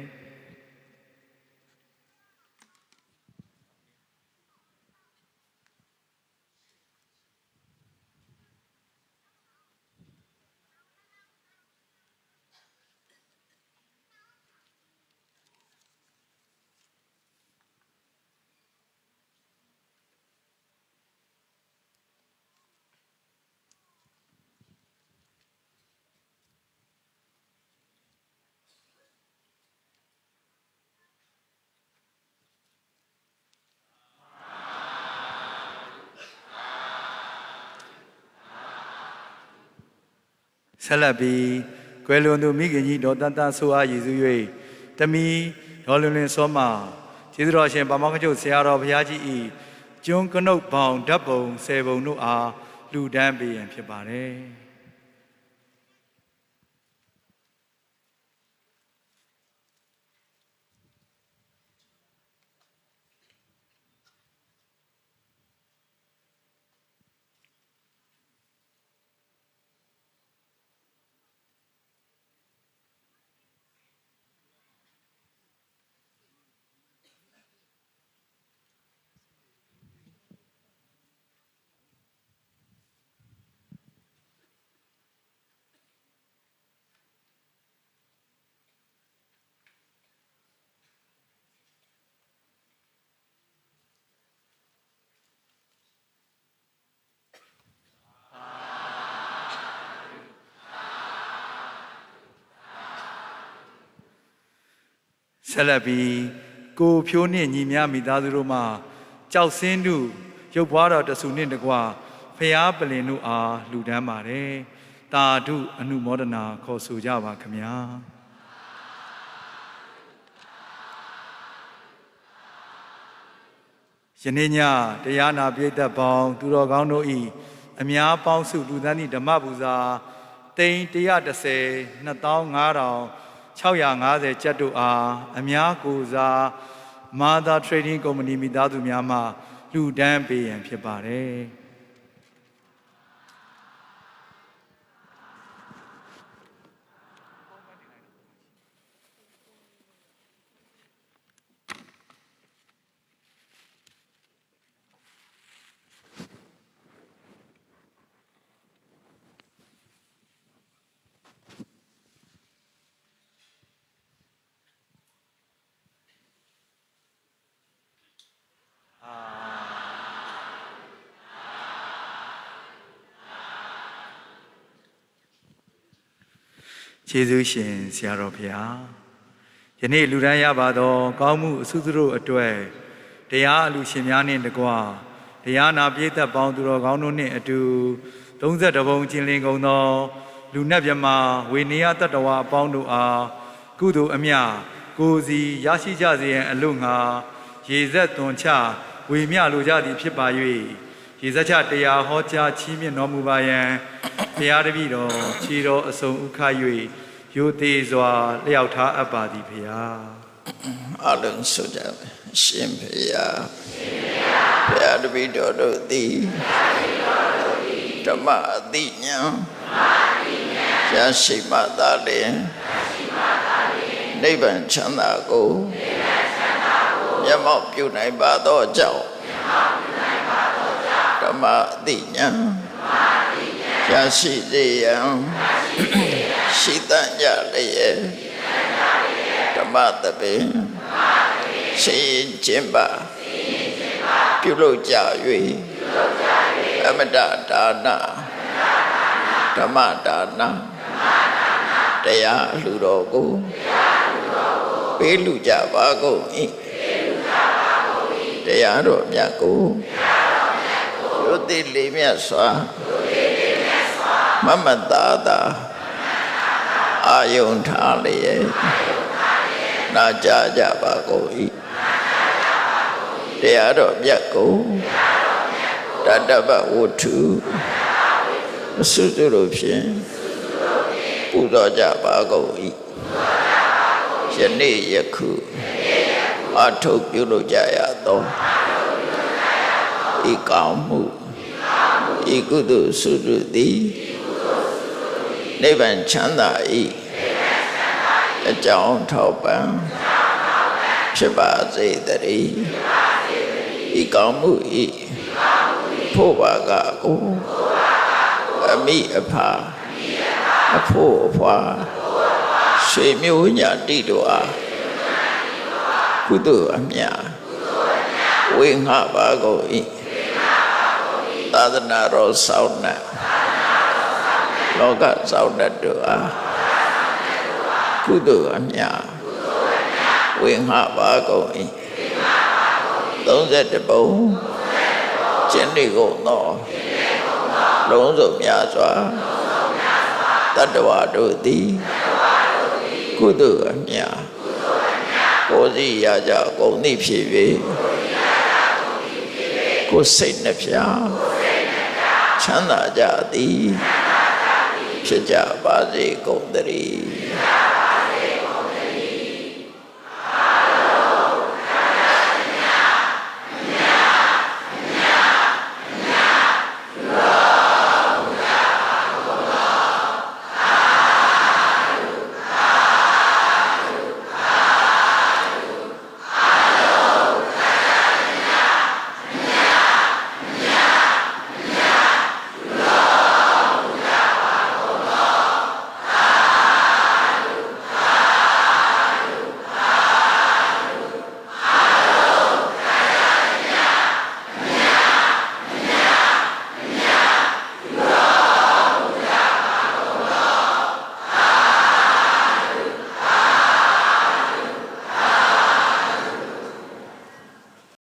ဆက်လက်ပြီးကွယ်လွန်သူမိခင်ကြီးဒေါ်တန်တန်ဆိုအားရည်စူး၍တမီဒေါ်လွင်လွင်စောမကျေးဇူးတော်ရှင်ဗမာခကျုပ်ဆရာတော်ဘုရားကြီး၏ကျွန်းကနုတ်ပေါင်ဓာတ်ပုံ10ပုံတို့အားလှူဒန်းပေးရန်ဖြစ်ပါတယ်ဆက်လက်ပြီးကိုဖြိုးနှင့်ညီမြမိသားစုတို့မှကြောက်စင်းတို့ရုပ်ပွားတော်တဆူနှင့်တကွဖျားပလင်တို့အားလှူဒန်းပါတယ်တာဓုအနုမောဒနာခေါ်ဆိုကြပါခင်ဗျာယနေ့ညတရားနာပိဋကပေါင်းသူတော်ကောင်းတို့ဤအများပေါင်းစုလူသန်းသည့်ဓမ္မပူဇာတိန်110 25,650ကျပ်တို့အားအများကိုစားမာသာ Trading Company မိသားစုများမှလှူဒန်းပေးရန်ဖြစ်ပါတယ်ကျေးဇူးရှင်ဆရာတော်ဘုရားယနေ့လူဒန်းရပါသောကောင်းမှုအဆုစုတို့အတွက်တရားအလူရှင်များနှင့်တကွတရားနာပိဋကပေါင်းသူတော်ကောင်းတို့နှင့်အတူ32ပုံကျင်လင်ကုန်သောလူနတ်မြမဝေနေယတတ္တဝါအပေါင်းတို့အားကုသိုလ်အမြကိုယ်စီရရှိကြစေရန်အလို့ငါရေဆက်သွန်ချဝေမျှလိုကြသည်ဖြစ်ပါ၍ရေစက်ချတရားဟောကြားချီးမြှင့်တော်မူပါယံဘုရားတပည့်တော်ခြေတော်အစုံဥခ၍ရိုသေစွာလျှောက်ထားအပ်ပါသည်ဘုရားအလုံးစုကြပါရှင်ဘုရားဘုရားတပည့်တော်တို့သည်ဓမ္မအသိဉာဏ်ရရှိမှသာလျှင်နိဗ္ဗာန်ချမ်းသာကိုမျက်မှောက်ပြုနိုင်ပါသောကြောင့်ဓမ္မအသိဉာဏ်ရရှိစေရန်ရှိတတ်ကြလျက်ဓမ္မသဘင်ရှိရင်ခြင်းပါပြုလုပ်ကြ၍အမတဒါနဓမ္မဒါနတရားလူတော်ကိုပေးလူကြပါကုန်၏တရားတော်မြတ်ကိုယုတိလေးမြတ်စွာမမတာတာအာယုန်ထားလျက်နာကြားကြပါကုန်၏တရားတော်မြတ်ကိုတတ္တဗဝတ္ထုအစွတ်တို့ဖြင့်ပူဇော်ကြပါကုန်၏ယနေ့ယခုအထုပ်ပြုလုပ်ကြရသောဤကောင်းမှုဤကုသိုလ်စွတ်သည်နိဗ္ဗာန်ချမ်းသာ၏အကြောင်းထောက်ပံ့ဖြစ်ပါစေတည်းဤကောင်းမှု၏ဖို့ပါကကိုအမိအဖအဖို့အဖွာဆွေမျိုးညာတိတို့အားကုသိုလ်အမြတ်ဝေငှပါကုန်၏သာသနာတော်ဆောင်နှင့်လောကဆောင်တတ်တို့အားကုသိုလ်အမြတ်ဝေငှပါကုန်၏31ပုံကျင့်နေကုန်သောလုံးစုံများစွာ တတ္တဝါတို့သည်ကုသိုလ်အမြတ်ကိုယ်စီရကြကုန်သည်ဖြစ်၍ကိုယ်စိတ်နှပြချမ်းသာကြသည်ဖြစ်ကြပါစေကုန်သတည်း